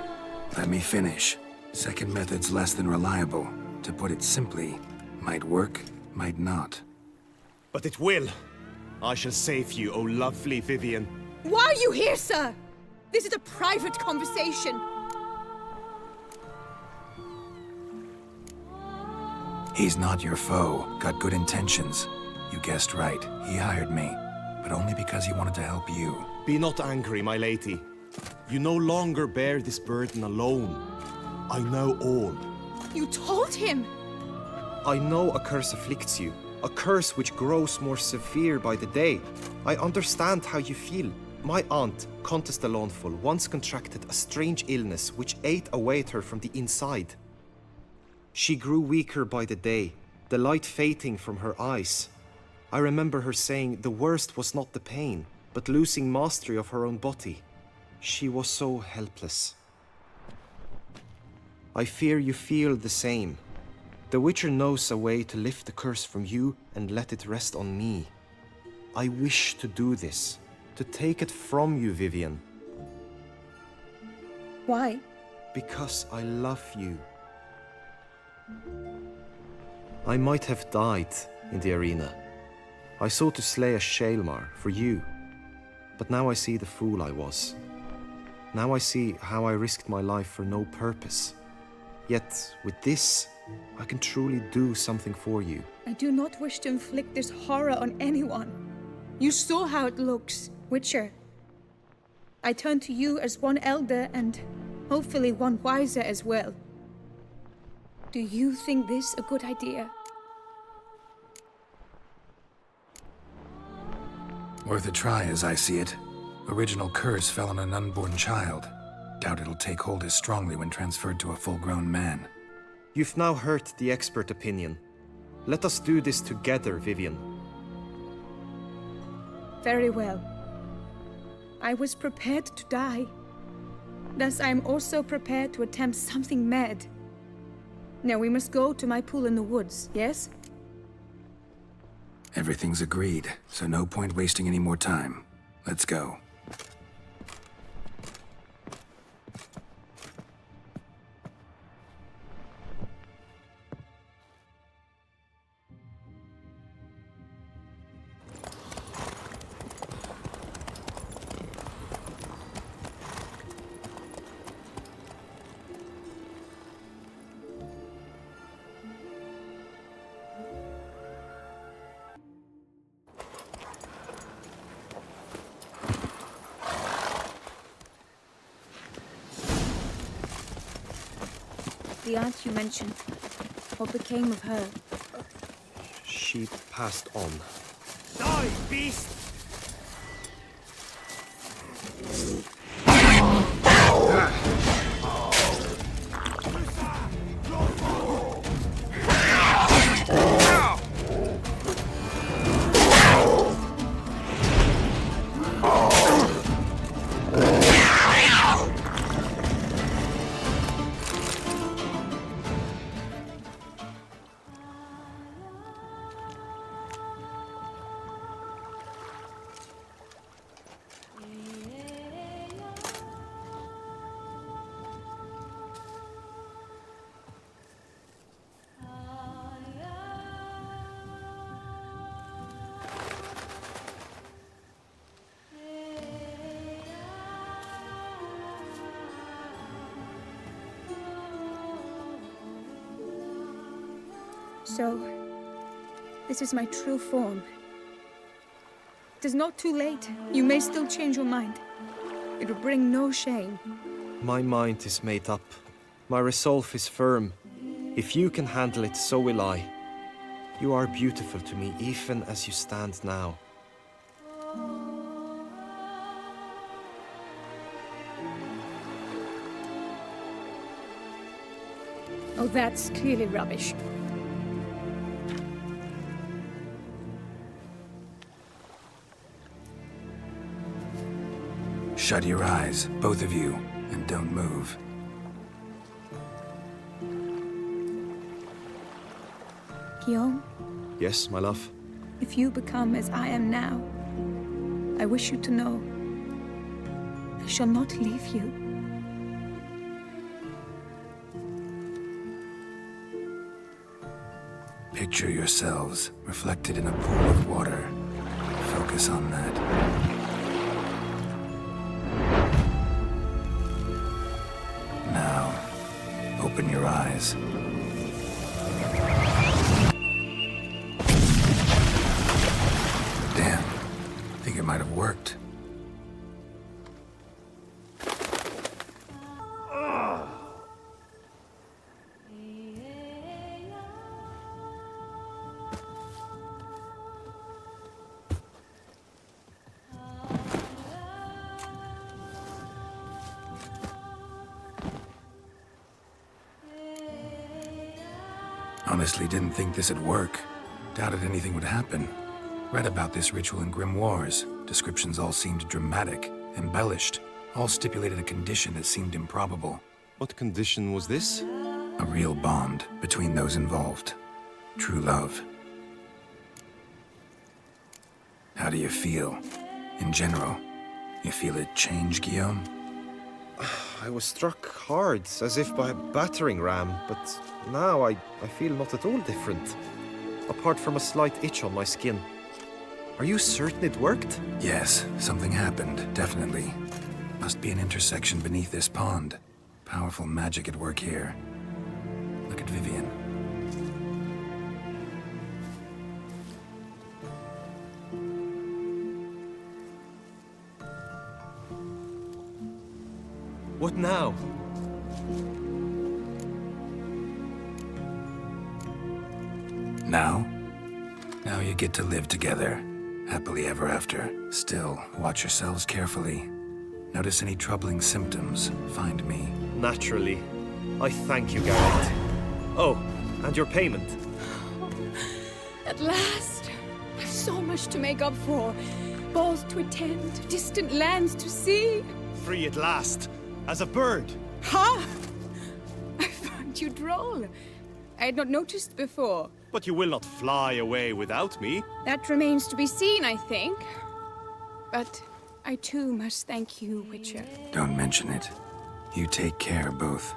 Let me finish. Second method's less than reliable. To put it simply, might work, might not. But it will. I shall save you, O lovely Vivian. Why are you here, sir? This is a private conversation. He's not your foe. Got good intentions. You guessed right. He hired me. But only because he wanted to help you. Be not angry, my lady. You no longer bear this burden alone. I know all. You told him? I know a curse afflicts you. A curse which grows more severe by the day. I understand how you feel. My aunt, Countess de Launful, once contracted a strange illness which ate away at her from the inside. She grew weaker by the day, the light fading from her eyes. I remember her saying the worst was not the pain, but losing mastery of her own body. She was so helpless. I fear you feel the same. The Witcher knows a way to lift the curse from you and let it rest on me. I wish to do this, to take it from you, Vivian. Why? Because I love you. I might have died in the arena. I sought to slay a Shaelmar for you. But now I see the fool I was. Now I see how I risked my life for no purpose. Yet, with this, I can truly do something for you. I do not wish to inflict this horror on anyone. You saw how it looks, Witcher. I turn to you as one elder and hopefully one wiser as well. Do you think this a good idea? Worth a try, as I see it. Original curse fell on an unborn child. Doubt it'll take hold as strongly when transferred to a full-grown man. You've now heard the expert opinion. Let us do this together, Vivian. Very well. I was prepared to die. Thus I am also prepared to attempt something mad. Now we must go to my pool in the woods, yes? Everything's agreed, so no point wasting any more time. Let's go. The aunt you mentioned, what became of her? She passed on. Die, beast! So, this is my true form. It is not too late. You may still change your mind. It will bring no shame. My mind is made up. My resolve is firm. If you can handle it, so will I. You are beautiful to me, even as you stand now. Oh, that's clearly rubbish. Shut your eyes, both of you, and don't move. Guillaume, Yes, my love? if you become as I am now, I wish you to know I shall not leave you. Picture yourselves reflected in a pool of water. Focus on that. Now, open your eyes. Damn. Think it might have worked. Honestly, didn't think this'd work. Doubted anything would happen. Read about this ritual in grimoires. Descriptions all seemed dramatic, embellished. All stipulated a condition that seemed improbable. What condition was this? A real bond between those involved. True love. How do you feel? In general, you feel it change, Guillaume? I was struck hard, as if by a battering ram, but now I feel not at all different. Apart from a slight itch on my skin. Are you certain it worked? Yes, something happened, definitely. Must be an intersection beneath this pond. Powerful magic at work here. Look at Vivian. What now? Now? Now you get to live together. Happily ever after. Still, watch yourselves carefully. Notice any troubling symptoms, find me. Naturally. I thank you, Geralt. Oh, and your payment. At last! I've so much to make up for. Balls to attend, distant lands to see. Free at last, as a bird. Ha! I find you droll. I had not noticed before. But you will not fly away without me. That remains to be seen, I think. But I too must thank you, Witcher. Don't mention it. You take care, both.